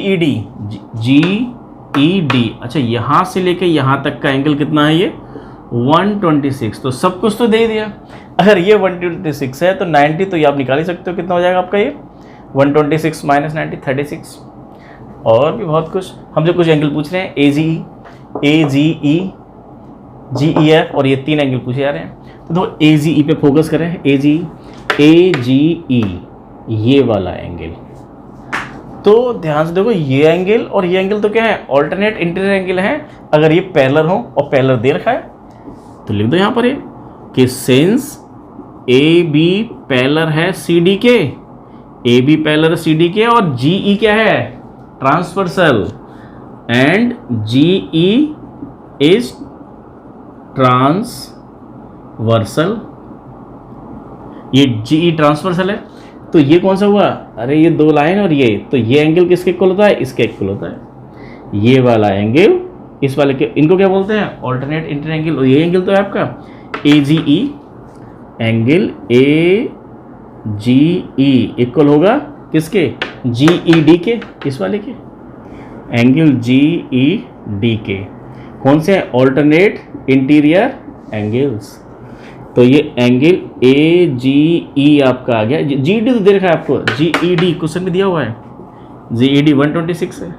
ई डी, अच्छा यहाँ से लेके यहाँ तक का एंगल कितना है ये 126, तो सब कुछ तो दे दिया। अगर ये 126 है तो 90 तो ये आप निकाल ही सकते हो, कितना हो जाएगा आपका ये 126 माइनस 90 36। और भी बहुत कुछ, हमसे कुछ एंगल पूछ रहे हैं, ए जी ई जी ई एफ, और ये 3 एंगल पूछे जा रहे हैं। तो देखो ए जी ई पे फोकस करें, ए जी ई ये वाला एंगल, तो ध्यान से देखो ये एंगल और ये एंगल तो क्या है, ऑल्टरनेट इंटीरियर एंगल है। अगर ये पैरेलल हो और पैरेलल दे रखा है तो लिख दो यहाँ पर ये कि सिंस ए बी पैरेलल है सी डी के, A B parallel C D के, और जी ई क्या है transversal, and G E is transversal, ये जी ई ट्रांसवर्सल है। तो ये कौन सा हुआ, अरे ये 2 लाइन और ये, तो ये एंगल किसके इक्वल होता है, इसके इक्वल होता है। ये वाला एंगल इस वाले के, इनको क्या बोलते हैं ऑल्टरनेट इंटीरियर एंगल। और ये एंगल तो है आपका ए जी ई, angle A ji E equal होगा किसके, जी ई डी के, इस वाले के एंगल जी ई डी के। कौन से ऑल्टरनेट इंटीरियर एंगल्स, तो ये एंगल ए जी ई आपका आ गया। जी डी तो दे रखा है आपको, जी ई डी क्वेश्चन में दिया हुआ है, जी ई डी 126 है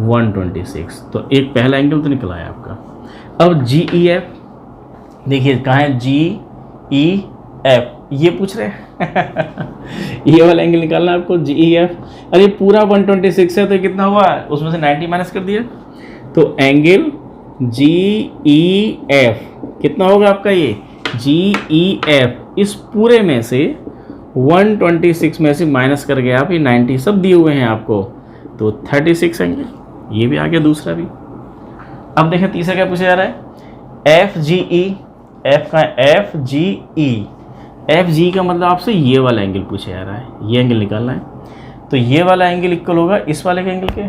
126, तो एक पहला एंगल तो निकला है आपका। अब जी ई एफ देखिए कहाँ है, जी ई एफ ये पूछ रहे हैं ये वाला एंगल निकालना है आपको, जी ई एफ। अरे पूरा 126 है तो कितना हुआ, उसमें से 90 माइनस कर दिया, तो एंगल जी ई एफ कितना होगा आपका, ये जी ई एफ इस पूरे में से 126 में से माइनस करके आप ये 90 सब दिए हुए हैं आपको, तो 36 एंगल ये भी आ गया दूसरा भी। अब देखें तीसरा क्या पूछा जा रहा है, एफ जी ई, एफ का एफ जी ई, एफ जी का मतलब आपसे ये वाला एंगल पूछा जा रहा है, ये एंगल निकालना है। तो ये वाला एंगल इक्वल होगा इस वाले के एंगल के,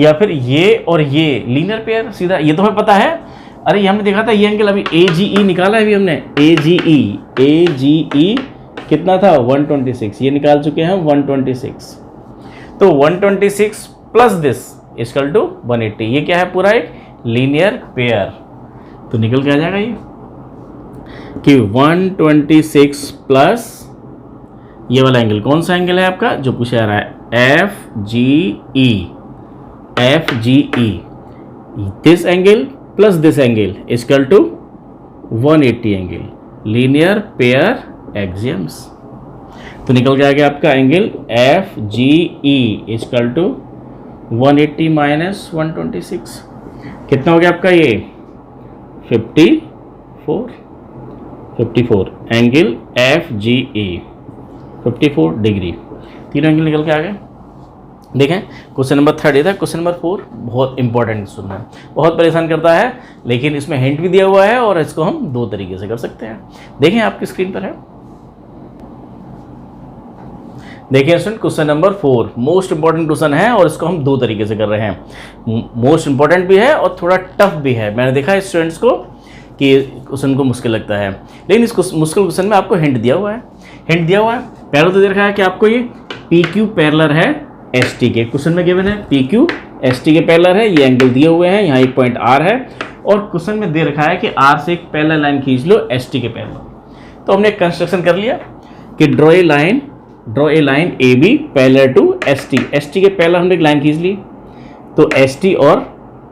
या फिर ये और ये लीनियर पेयर सीधा, ये तो हमें पता है। अरे ये हमने देखा था ये एंगल, अभी ए जी ई निकाला है अभी हमने, ए जी ई कितना था 126, ये निकाल चुके हैं 126, तो 126 प्लस दिस इक्वल टू 180, ये क्या है पूरा एक लीनियर पेयर, तो निकल के आ जाएगा ये कि 126 प्लस ये वाला एंगल, कौन सा एंगल है आपका जो पूछा जा रहा है, F G E, this angle plus this angle equal to 180 angle, linear pair axioms. तो निकल के आ गया आपका angle F G E equal to 180 minus 126, कितना हो गया आपका ये 54 angle F G E. 54 degree. तीनों एंगल निकल के आ गए। देखें क्वेश्चन नंबर 3 था। क्वेश्चन नंबर 4 बहुत इंपॉर्टेंट क्वेश्चन है, बहुत परेशान करता है, लेकिन इसमें हिंट भी दिया हुआ है और इसको हम 2 तरीके से कर सकते हैं। देखें आपकी स्क्रीन पर है, देखिए student question number 4 most important question है और इसको हम 2 तरीके से कर रहे हैं। मोस्ट इंपॉर्टेंट भी है और थोड़ा टफ भी है। मैंने देखा है स्टूडेंट्स को कि क्वेश्चन को मुश्किल लगता है, लेकिन इस मुश्किल क्वेश्चन में आपको हिंट दिया हुआ है। हिंट दिया हुआ है, पहले तो दे रखा है कि आपको ये पी क्यू पैरेलल है एस टी के। क्वेश्चन में गिवन है पी क्यू एस टी के पैरेलल है, ये एंगल दिए हुए हैं, यहाँ एक पॉइंट आर है और क्वेश्चन में दे रखा है कि आर से एक पैरेलल लाइन खींच लो एस टी के पैरेलल। तो हमने एक कंस्ट्रक्शन कर लिया कि draw a line A B parallel to S T के पैरेलल हमने एक लाइन खींच ली। तो एस टी और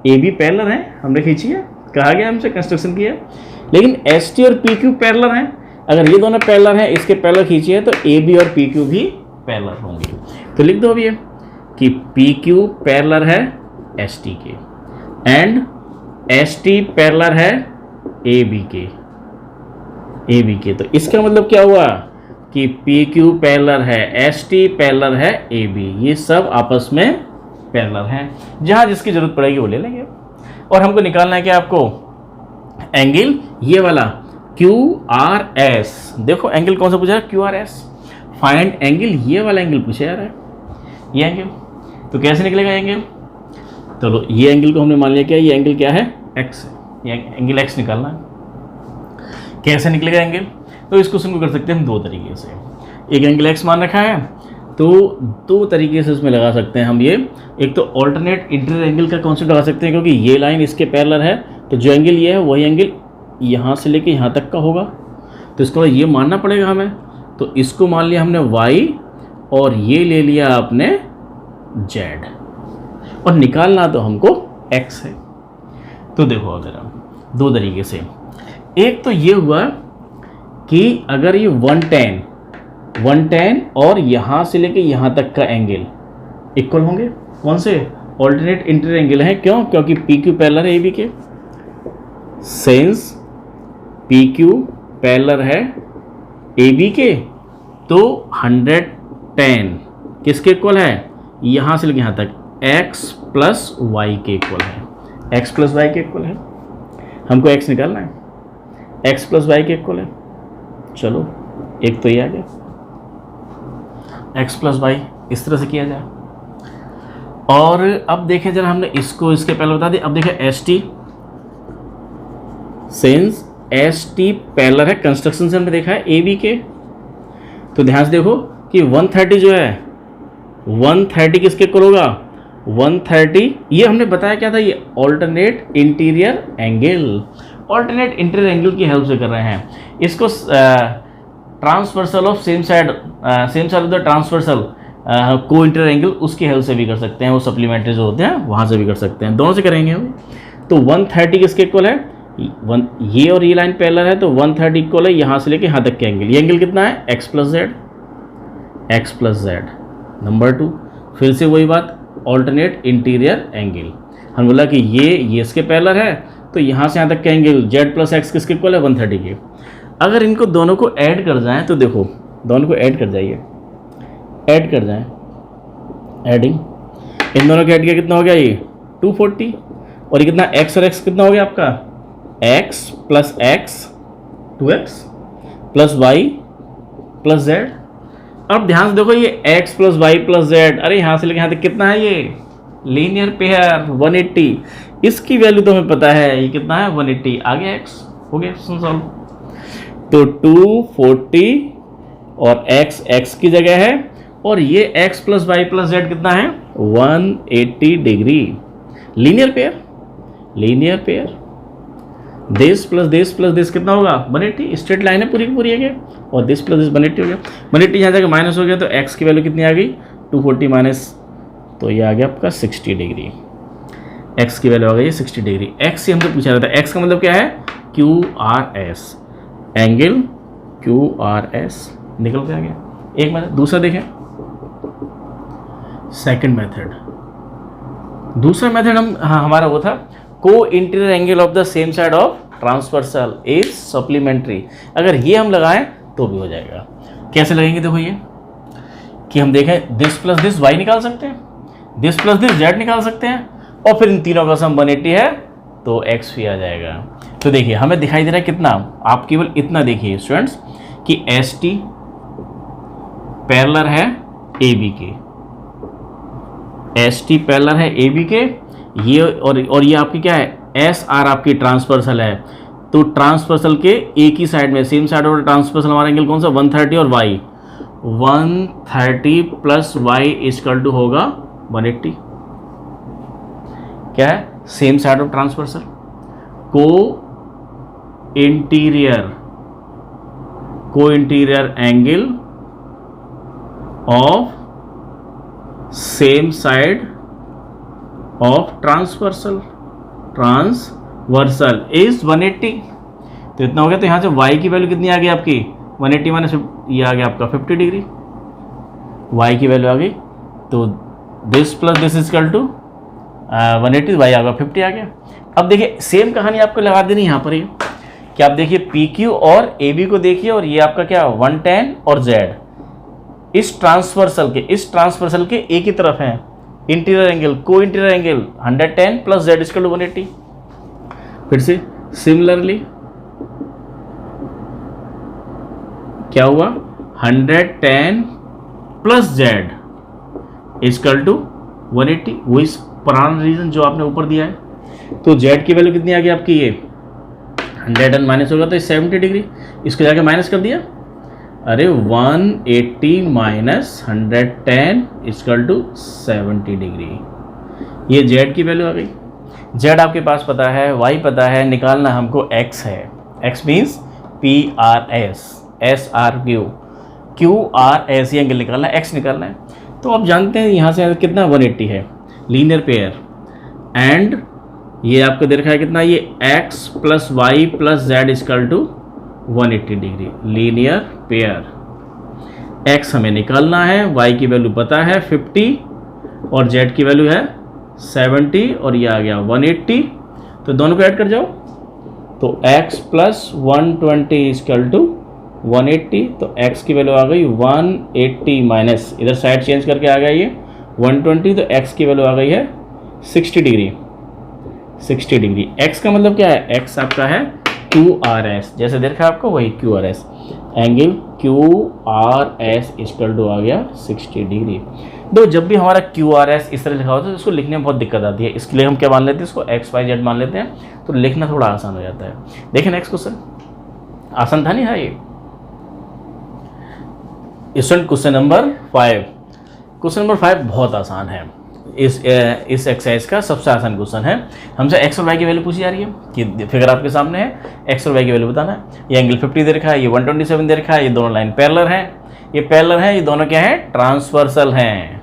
ए बी पैरेलल हैं, हमने खींची है, कहा गया हमसे कंस्ट्रक्शन किया। लेकिन एस टी और पी क्यू पैरेलल हैं, अगर ये दोनों पैरेलल हैं, इसके पैरेलल खींचिए तो ए बी और पी क्यू भी पैरेलल होंगे। तो लिख दो अभी कि पी क्यू पैरेलल है एस टी के एंड एस टी पैरेलल है ए बी के। तो इसका मतलब क्या हुआ कि पी क्यू पैरेलल है एस टी पैरेलल है ए बी, ये सब आपस में पैरेलल हैं। जहाँ जिसकी जरूरत पड़ेगी वो ले लेंगे। और हमको निकालना है कि आपको एंगल ये वाला क्यू आर एस। देखो एंगल कौन सा पूछा है, Q R S. Find angle, ये वाला एंगल पूछा जा रहा है, ये एंगल। तो कैसे निकलेगा एंगल, चलो ये एंगल को हमने मान लिया क्या, ये एंगल क्या है, एक्स है, ये एंगल एक्स निकालना है। कैसे निकलेगा एंगल, तो इस क्वेश्चन को कर सकते हैं हम 2 तरीके से। एक एंगल एक्स मान रखा है तो 2 तरीके से इसमें लगा सकते हैं हम ये। एक तो ऑल्टरनेट इंटीरियर एंगल का कॉन्सेप्ट लगा सकते हैं, क्योंकि ये लाइन इसके पैरेलल है, तो जो एंगल ये है वही एंगल यहाँ से लेके यहाँ तक का होगा। तो इसको ये मानना पड़ेगा हमें। तो इसको मान लिया हमने y और ये ले लिया आपने z, और निकालना तो हमको x है। तो देखो अगर 2 तरीके से, एक तो ये हुआ कि अगर ये 110 और यहाँ से लेके यहाँ तक का एंगल इक्वल होंगे, कौन से, ऑल्टरनेट इंटीरियर एंगल हैं। क्यों, क्योंकि पी क्यू पैरेलल है ए बी के, सेंस पी क्यू पैरेलल है ए बी के, तो 110 किसके इक्वल है, यहाँ से लेके यहाँ तक x प्लस वाई के इक्वल है। x प्लस वाई के इक्वल है, हमको x निकालना है, x प्लस वाई के इक्वल है। चलो एक तो ये आ गया, x प्लस वाई इस तरह से किया जाए। और अब देखें जरा, हमने इसको इसके पहले बता दिया। अब देखें S T, sense S T parallel है, कंस्ट्रक्शन से हमने देखा है ए बी के। तो ध्यान से देखो कि 130 जो है 130 किसके इक्वल होगा, 130, ये हमने बताया क्या था, ये alternate interior angle. Alternate interior angle की हेल्प से कर रहे हैं इसको। Transversal of same side of the transversal co interior angle, उसकी हेल्प से भी कर सकते हैं। वो सप्लीमेंट्री जो होते हैं वहाँ से भी कर सकते हैं, दोनों से करेंगे हम। तो 130 किसके इक्वल है, ये और ये लाइन पैरेलल है, तो 130 इक्वल है यहाँ से लेके यहाँ तक के एंगल। ये एंगल कितना है, x प्लस जेड। नंबर 2, फिर से वही बात, ऑल्टरनेट इंटीरियर एंगल। हम बोला कि ये इसके पैरेलल है, तो यहाँ से यहाँ तक का एंगल z प्लस एक्स किसके इक्वल है, 130 के। अगर इनको दोनों को ऐड कर जाएं तो देखो, दोनों को ऐड कर जाइए, ऐड कर जाएं, एडिंग, इन दोनों के ऐड किया कितना हो गया, ये 240, और ये कितना x और x कितना हो गया आपका, x plus x 2x plus y plus z। अब ध्यान से देखो, ये x plus y plus z, अरे यहाँ से लेके यहाँ तक कितना है, ये लीनियर पेयर 180, इसकी वैल्यू तो हमें पता है, ये कितना है 180, आ गया x, हो गया सॉल्व। तो 240 और x की जगह है, और ये x plus y plus z कितना है 180 degree. Linear pair, this plus this कितना होगा 180, स्ट्रेट लाइन है पूरी की पूरी है, और दिस प्लस दिस 180 हो गया। 180 यहाँ जाकर माइनस हो गया, तो x की वैल्यू कितनी आ गई 240 माइनस, तो ये आ गया आपका 60 डिग्री। x की वैल्यू आ गई 60 डिग्री। x से हमसे पूछा जाता है, x का मतलब क्या है, QRS, एंगल QRS निकल के आ गया। एक मेथड, दूसरा देखें, सेकंड मेथड। दूसरा मेथड हमारा वो था, को interior angle of the same side of transversal is supplementary. अगर ये हम लगाएं तो भी हो जाएगा। कैसे लगेंगे, देखो ये कि हम देखें दिस प्लस दिस वाई निकाल सकते हैं, दिस प्लस दिस जेड निकाल सकते हैं, और फिर इन तीनों का सम 180 है तो एक्स भी आ जाएगा। तो देखिए हमें दिखाई दे रहा है कितना, आप केवल इतना देखिए स्टूडेंट्स कि एस टी पैरेलल है ए बी के, एस टी पैरेलल है ए बी के, ये और ये आपकी क्या है, एस आर आपकी ट्रांसवर्सल है। तो ट्रांसवर्सल के एक ही साइड में सेम साइड और ट्रांसवर्सल हमारा एंगल कौन सा, 130 और y 130 plus y equal to होगा 180। क्या है, same side of transversal, co interior angle of same side of transversal is 180। तो इतना हो गया। तो यहां से y की वैल्यू कितनी आ गई आपकी, 180 माइनस ये आ गया आपका 50 डिग्री, y की वैल्यू आ गई। तो this plus this equal to 180, y आ गया 50 आ गया। अब देखिए सेम कहानी आपको लगा देनी यहाँ पर ये कि आप देखिए पी क्यू और ए बी को देखिए, और ये आपका क्या 110 और जेड इस ट्रांसवर्सल के एक ही तरफ है। Interior angle, co interior angle 110 plus z equal to 180। फिर से सिमिलरली क्या हुआ, 110 प्लस जेड इजकल टू 180, वो इस पुराना रीजन जो आपने ऊपर दिया है। तो जेड की वैल्यू कितनी आ गई आपकी, ये 100 माइनस होगा तो 70 डिग्री, इसको जाके माइनस कर दिया, अरे 180 माइनस 110 इजकल टू 70 डिग्री। ये जेड की वैल्यू आ गई। जेड आपके पास पता है, वाई पता है, निकालना हमको एक्स है। X means P R S, S R Q, Q R S, ये एंगल निकालना है, एक्स निकालना है। तो आप जानते हैं यहाँ से कितना 180 है, लीनियर पेयर, एंड ये आपको दे रखा है कितना, ये x plus y plus z equal to 180 degree, linear pair. X हमें निकालना है, वाई की वैल्यू पता है 50 और जेड की वैल्यू है 70, और ये आ गया 180। तो दोनों को ऐड कर जाओ, तो x प्लस 120 इजकल टू 180। तो x की वैल्यू आ गई 180 माइनस, इधर साइड चेंज करके आ गया ये 120, तो x की वैल्यू आ गई है 60 डिग्री। 60 डिग्री, x का मतलब क्या है, x आपका है QRS, जैसे देखा आपको वही QRS, angle QRS equal to आ गया 60 डिग्री। तो जब भी हमारा QRS इस तरह लिखा होता है तो इसको लिखने में बहुत दिक्कत आती है, इसके लिए हम क्या मान लेते हैं, इसको XYZ मान लेते हैं, तो लिखना थोड़ा आसान हो जाता है। देखिए नेक्स्ट क्वेश्चन, आसान था नहीं है ये student. Question number 5, question number 5 बहुत आसान है, इस एक्सरसाइज का सबसे आसान क्वेश्चन है। हमसे एक्स और वाई की वैल्यू पूछी जा रही है कि फिगर आपके सामने है, एक्स और वाई की वैल्यू बताना है। ये एंगल 50 दे रखा है, ये 127 दे रखा है, ये दोनों लाइन पैरेलल हैं, ये पैरेलल है, ये दोनों क्या है, ट्रांसवर्सल हैं।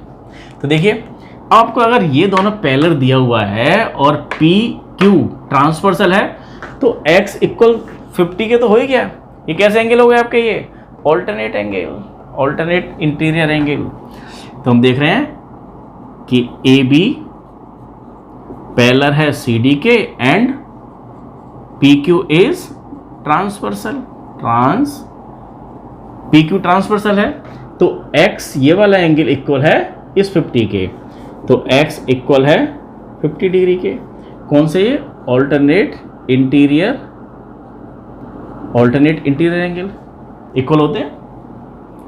तो देखिए आपको अगर ये दोनों पैरेलल दिया हुआ है और पी क्यू ट्रांसवर्सल है तो एक्स इक्वल 50 के तो हो ही गया। ये कैसे एंगल हो गए आपके, ये alternate angle, alternate interior angle. तो हम देख रहे हैं कि ए बी पैरेलल है सी डी के and P Q is transversal, P Q transversal है, तो x ये वाला एंगल इक्वल है इस 50 के, तो x इक्वल है 50 डिग्री के। कौन से, ये ऑल्टरनेट इंटीरियर एंगल इक्वल होते हैं।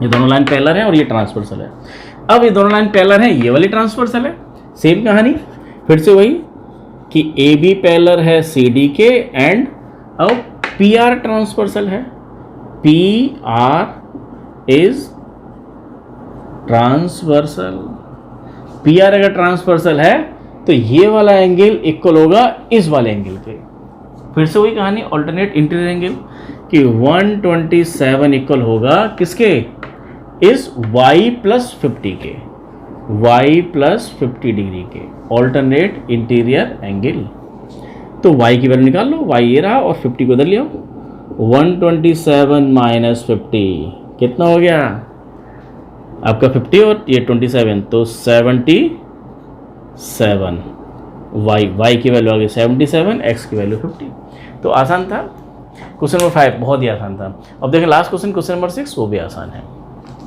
ये दोनों लाइन पैरेलल है और ये ट्रांसवर्सल है। अब ये दोनों लाइन पैरेलल है, ये वाली ट्रांसवर्सल है। सेम कहानी फिर से वही कि ए बी पैरेलल है सी डी के एंड अब पी आर ट्रांसवर्सल है, P R is transversal. P R अगर ट्रांसवर्सल है तो ये वाला एंगल इक्वल होगा इस वाले एंगल के। फिर से वही कहानी ऑल्टरनेट इंटीरियर एंगल कि 127 इक्वल होगा किसके, इस y प्लस 50 के, y प्लस 50 डिग्री के ऑल्टरनेट इंटीरियर एंगल। तो y की वैल्यू निकाल लो, y ये रहा और 50 को इधर ले आओ, 127 माइनस 50 कितना हो गया आपका 50 और ये 27, तो 77। y की वैल्यू आ गई 77, x की वैल्यू 50। तो आसान था क्वेश्चन नंबर 5, बहुत ही आसान था। अब देखिए लास्ट क्वेश्चन, क्वेश्चन नंबर 6, वो भी आसान है।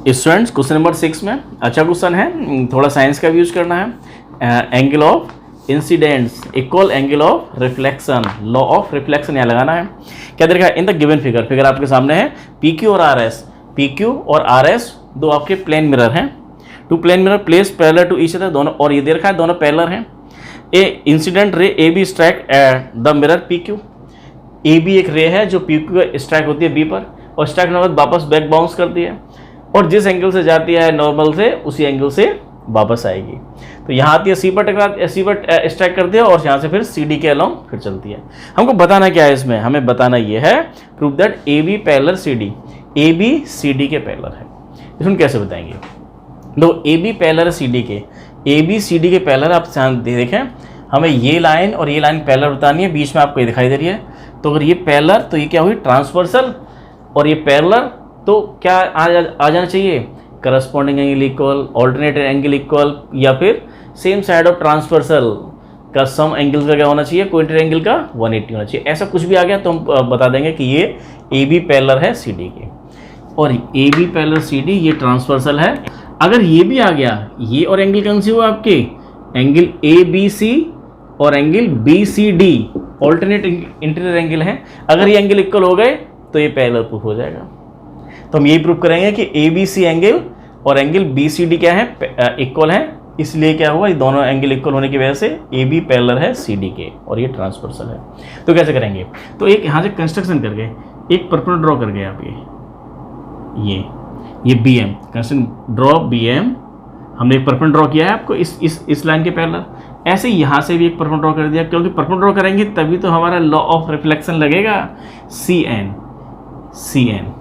स्टूडेंट्स क्वेश्चन नंबर 6 में अच्छा क्वेश्चन है, थोड़ा साइंस का भी यूज करना है। Angle of incidence equal angle of reflection, law of reflection यहाँ लगाना है। क्या देखा in the given figure, figure आपके सामने है, पी क्यू और आर एस, पी क्यू और आर एस दो आपके प्लेन मिरर हैं, two plane mirror place parallel to each other, दोनों, और ये दे रखा है दोनों पैरेलल हैं। A incident ray A B strike at the mirror P Q, A B एक रे है जो पी क्यू स्ट्राइक होती है बी पर, और स्ट्राइक होने के बाद वापस बैक बाउंस करती है, और जिस एंगल से जाती है नॉर्मल से उसी एंगल से वापस आएगी। तो यहाँ आती है सी पर टकरा, सी पर स्ट्राइक करती है और यहाँ से फिर सी डी के अलोंग फिर चलती है। हमको बताना क्या है इसमें, हमें बताना ये है prove that A B parallel C D, A B C D के पैरेलल है। इसमें कैसे बताएंगे, तो A B parallel C D के, ए बी सी डी के पैरेलल आप देखें, हमें ये लाइन और ये लाइन पैरेलल बतानी है, बीच में आपको ये दिखाई दे रही है, तो अगर ये पैरेलल तो ये क्या हुई ट्रांसवर्सल, और ये पैरेलल तो क्या आ जाना चाहिए corresponding angle equal, alternate angle equal, या फिर सेम साइड ऑफ ट्रांसवर्सल का सम एंगल का क्या होना चाहिए, कोइंटर एंगल का 180 होना चाहिए। ऐसा कुछ भी आ गया तो हम बता देंगे कि ये ए बी पैरेलल है सी डी के, और A B parallel C D ये ट्रांसवर्सल है। अगर ये भी आ गया, ये और एंगल कौन सी हुआ आपके, एंगल ए बी सी और angle B C D alternate interior angle है, अगर ये एंगल इक्वल हो गए तो ये पैरेलल प्रूफ हो जाएगा। तो हम यही प्रूफ करेंगे कि ए बी सी एंगल और एंगल बी सी डी क्या है, इक्वल है, इसलिए क्या हुआ, ये दोनों एंगल इक्वल होने की वजह से ए बी पैरेलल है सी डी के, और ये ट्रांसवर्सल है। तो कैसे करेंगे, तो एक यहाँ से कंस्ट्रक्शन करके एक परपेंडिकुलर ड्रॉ करके आप ये B M construction draw, B M हमने एक परपेंडिकुलर ड्रॉ किया है आपको इस लाइन के पैरेलल, ऐसे यहाँ से भी एक परपेंडिकुलर ड्रॉ कर दिया, क्योंकि परपेंडिकुलर ड्रॉ करेंगे तभी तो हमारा लॉ ऑफ रिफ्लेक्शन लगेगा। सी एन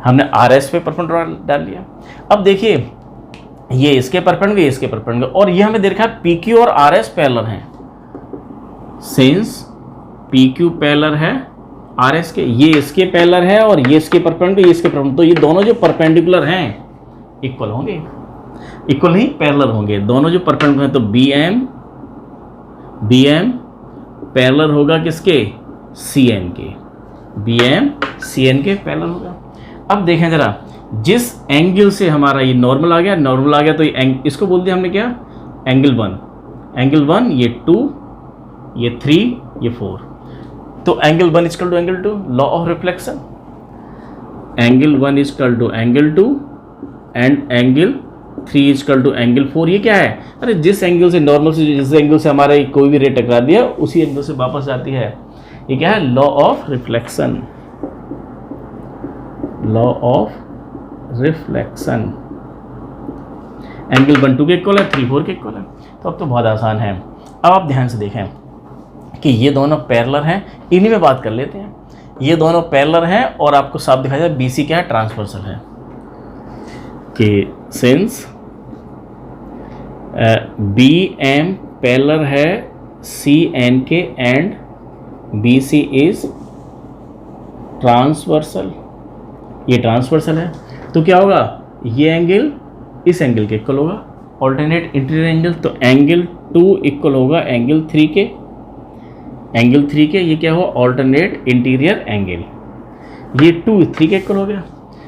हमने आर एस पे परपेंडिकुलर डाल लिया। अब देखिए ये इसके परपेंडिकुलर, ये इसके परपेंडिकुलर, और ये हमें देखा पी क्यू और आर एस पैरेलल हैं, सिंस पी क्यू पैरेलल है आर एस के, ये इसके पैरेलल है और ये इसके परपेंडिकुलर, ये इसके परपेंडिकुलर, तो ये दोनों जो परपेंडिकुलर हैं इक्वल होंगे, इक्वल नहीं पैरेलल होंगे, दोनों जो परपेंडिकुलर हैं। तो बी एम पैरेलल होगा किसके, सी एन के, बी एम सी एन के पैरेलल होगा। अब देखें जरा, जिस एंगल से हमारा ये नॉर्मल आ गया तो ये इसको बोल दिया हमने क्या, एंगल वन, ये 2, ये 3, ये 4, तो angle 1 equal to angle 2, law of reflection, angle 1 equal to angle 2 and angle 3 equal to angle 4। ये क्या है, अरे जिस एंगल से नॉर्मल से, जिस एंगल से हमारा कोई भी रे टकरा दिया उसी एंगल से वापस आती है, ये क्या है, law of reflection, law of reflection. Angle 1 2 के इक्वल है, 3 4 के इक्वल है। तो अब तो बहुत आसान है। अब आप ध्यान से देखें कि ये दोनों पैरेलल हैं, इन्हीं में बात कर लेते हैं। ये दोनों पैरेलल हैं और आपको साफ दिखाई दे बी सी क्या है, ट्रांसवर्सल है, कि सिंस बी एम पैरेलल है सी एन के and B C is transversal, ये ट्रांसवर्सल है, तो क्या होगा, ये एंगल इस एंगल के इक्वल होगा, ऑल्टरनेट इंटीरियर एंगल, तो एंगल 2 इक्वल होगा एंगल 3 के, एंगल 3 के, ये क्या हुआ, ऑल्टरनेट इंटीरियर एंगल, ये 2 3 के इक्वल हो गया।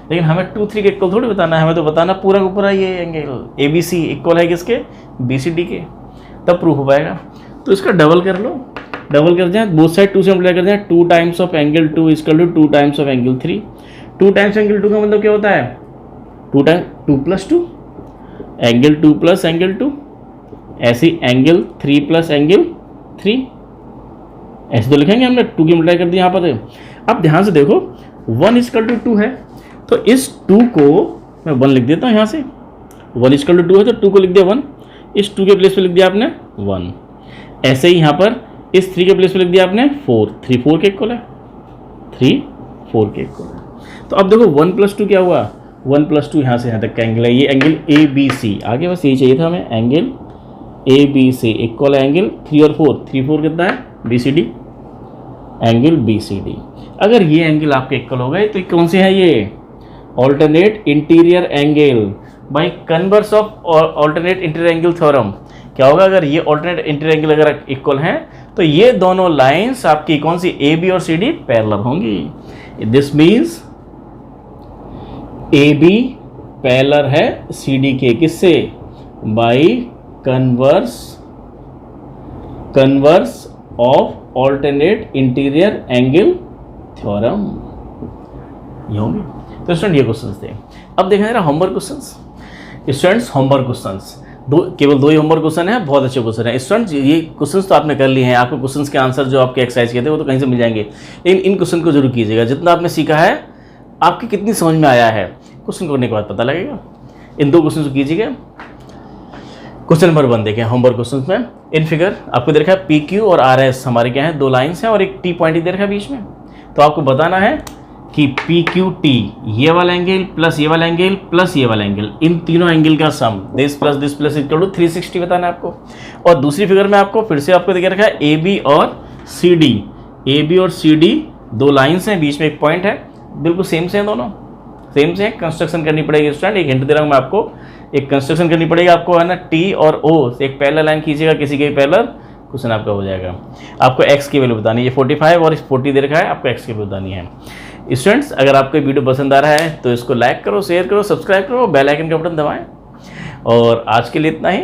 लेकिन हमें 2 3 के इक्वल थोड़ी बताना है, हमें तो बताना पूरा का पूरा ये angle A B C equal है किसके, बी सी डी के, तब प्रूफ हो पाएगा। तो इसका डबल कर लो, डबल कर दें, बोथ साइड 2 से मल्टीप्लाई कर दें, 2 times of angle 2 equal to 2 times of angle 3। 2 times angle 2 का मतलब क्या होता है, 2 time 2 plus 2, angle 2 plus angle 2, ऐसी एंगल 3 प्लस एंगल 3, ऐसे तो लिखेंगे हमने, 2 की मल्टीप्लाई कर दी यहाँ पर। अब ध्यान से देखो 1 इक्वल टू 2 है, तो इस 2 को मैं 1 लिख देता हूँ यहाँ से, 1 इक्वल टू 2 है तो 2 को लिख दिया 1, इस 2 के प्लेस पे लिख दिया आपने 1, ऐसे ही यहाँ पर इस 3 के प्लेस पे लिख दिया आपने 4, 3 4 के इक्वल है, 3 4 के इक्वल है। तो अब देखो 1 प्लस 2 क्या हुआ, 1 प्लस 2 यहाँ से यहाँ तक का एंगल है, ये एंगल ए बी सी, आगे बस यही चाहिए था हमें, angle A B C equal है एंगल 3 और 4, 3 4 कितना है, B C D, angle B C D. अगर ये एंगल आपके इक्वल हो गए तो कौन से है ये, alternate interior angle, by converse of alternate interior angle theorem. क्या होगा, अगर ये ऑल्टरनेट इंटीरियर एंगल अगर इक्वल हैं तो ये दोनों लाइंस आपकी कौन सी, ए बी और सी डी पैरेलल होंगी। This means A B parallel है CD के, किससे? By converse of alternate interior angle theorem. ये होंगे। तो स्टूडेंट ये क्वेश्चंस थे। अब देखा जरा homework questions. Students homework questions केवल 2 ही होमवर्क क्वेश्चन है, बहुत अच्छे क्वेश्चन है। स्टूडेंट्स ये क्वेश्चंस तो आपने कर लिए हैं, आपको क्वेश्चंस के आंसर जो आपके एक्सरसाइज के थे वो तो कहीं से मिल जाएंगे, लेकिन इन क्वेश्चन को जरूर कीजिएगा। जितना आपने सीखा है आपकी कितनी समझ में आया है, क्वेश्चन करने के बाद पता लगेगा। इन 2 क्वेश्चन को कीजिएगा। क्वेश्चन नंबर 1 देखें होमवर्क क्वेश्चन में। इन फिगर आपको दे रखा है PQ और RS हमारे क्या है, 2 लाइन्स हैं और एक T पॉइंट दे रखा है बीच में। तो आपको बताना है कि PQT ये वाला एंगल प्लस ये वाला एंगल प्लस ये वाला एंगल, इन तीनों एंगल का सम दिस प्लस इक्वल टू 360 बताना है आपको। और दूसरी फिगर में आपको फिर से आपको दे रखा है AB और CD 2 लाइन्स हैं, बीच में एक पॉइंट है, बिल्कुल सेम से हैं दोनों, सेम से कंस्ट्रक्शन करनी पड़ेगी। स्टूडेंट एक हिंट दे रहा हूँ मैं आपको, एक कंस्ट्रक्शन करनी पड़ेगी आपको, है ना। T और O एक पैरेलल लाइन खींचेगा किसी के पैरेलल, क्वेश्चन आपका हो जाएगा। आपको x की वैल्यू बतानी है, ये 45 और 40 दे रखा है, आपको x की वैल्यू बतानी है। स्टूडेंट्स अगर आपको वीडियो पसंद आ रहा है तो इसको लाइक करो, शेयर करो, सब्सक्राइब करो, बेल आइकन का बटन दबाएं। और आज के लिए इतना ही।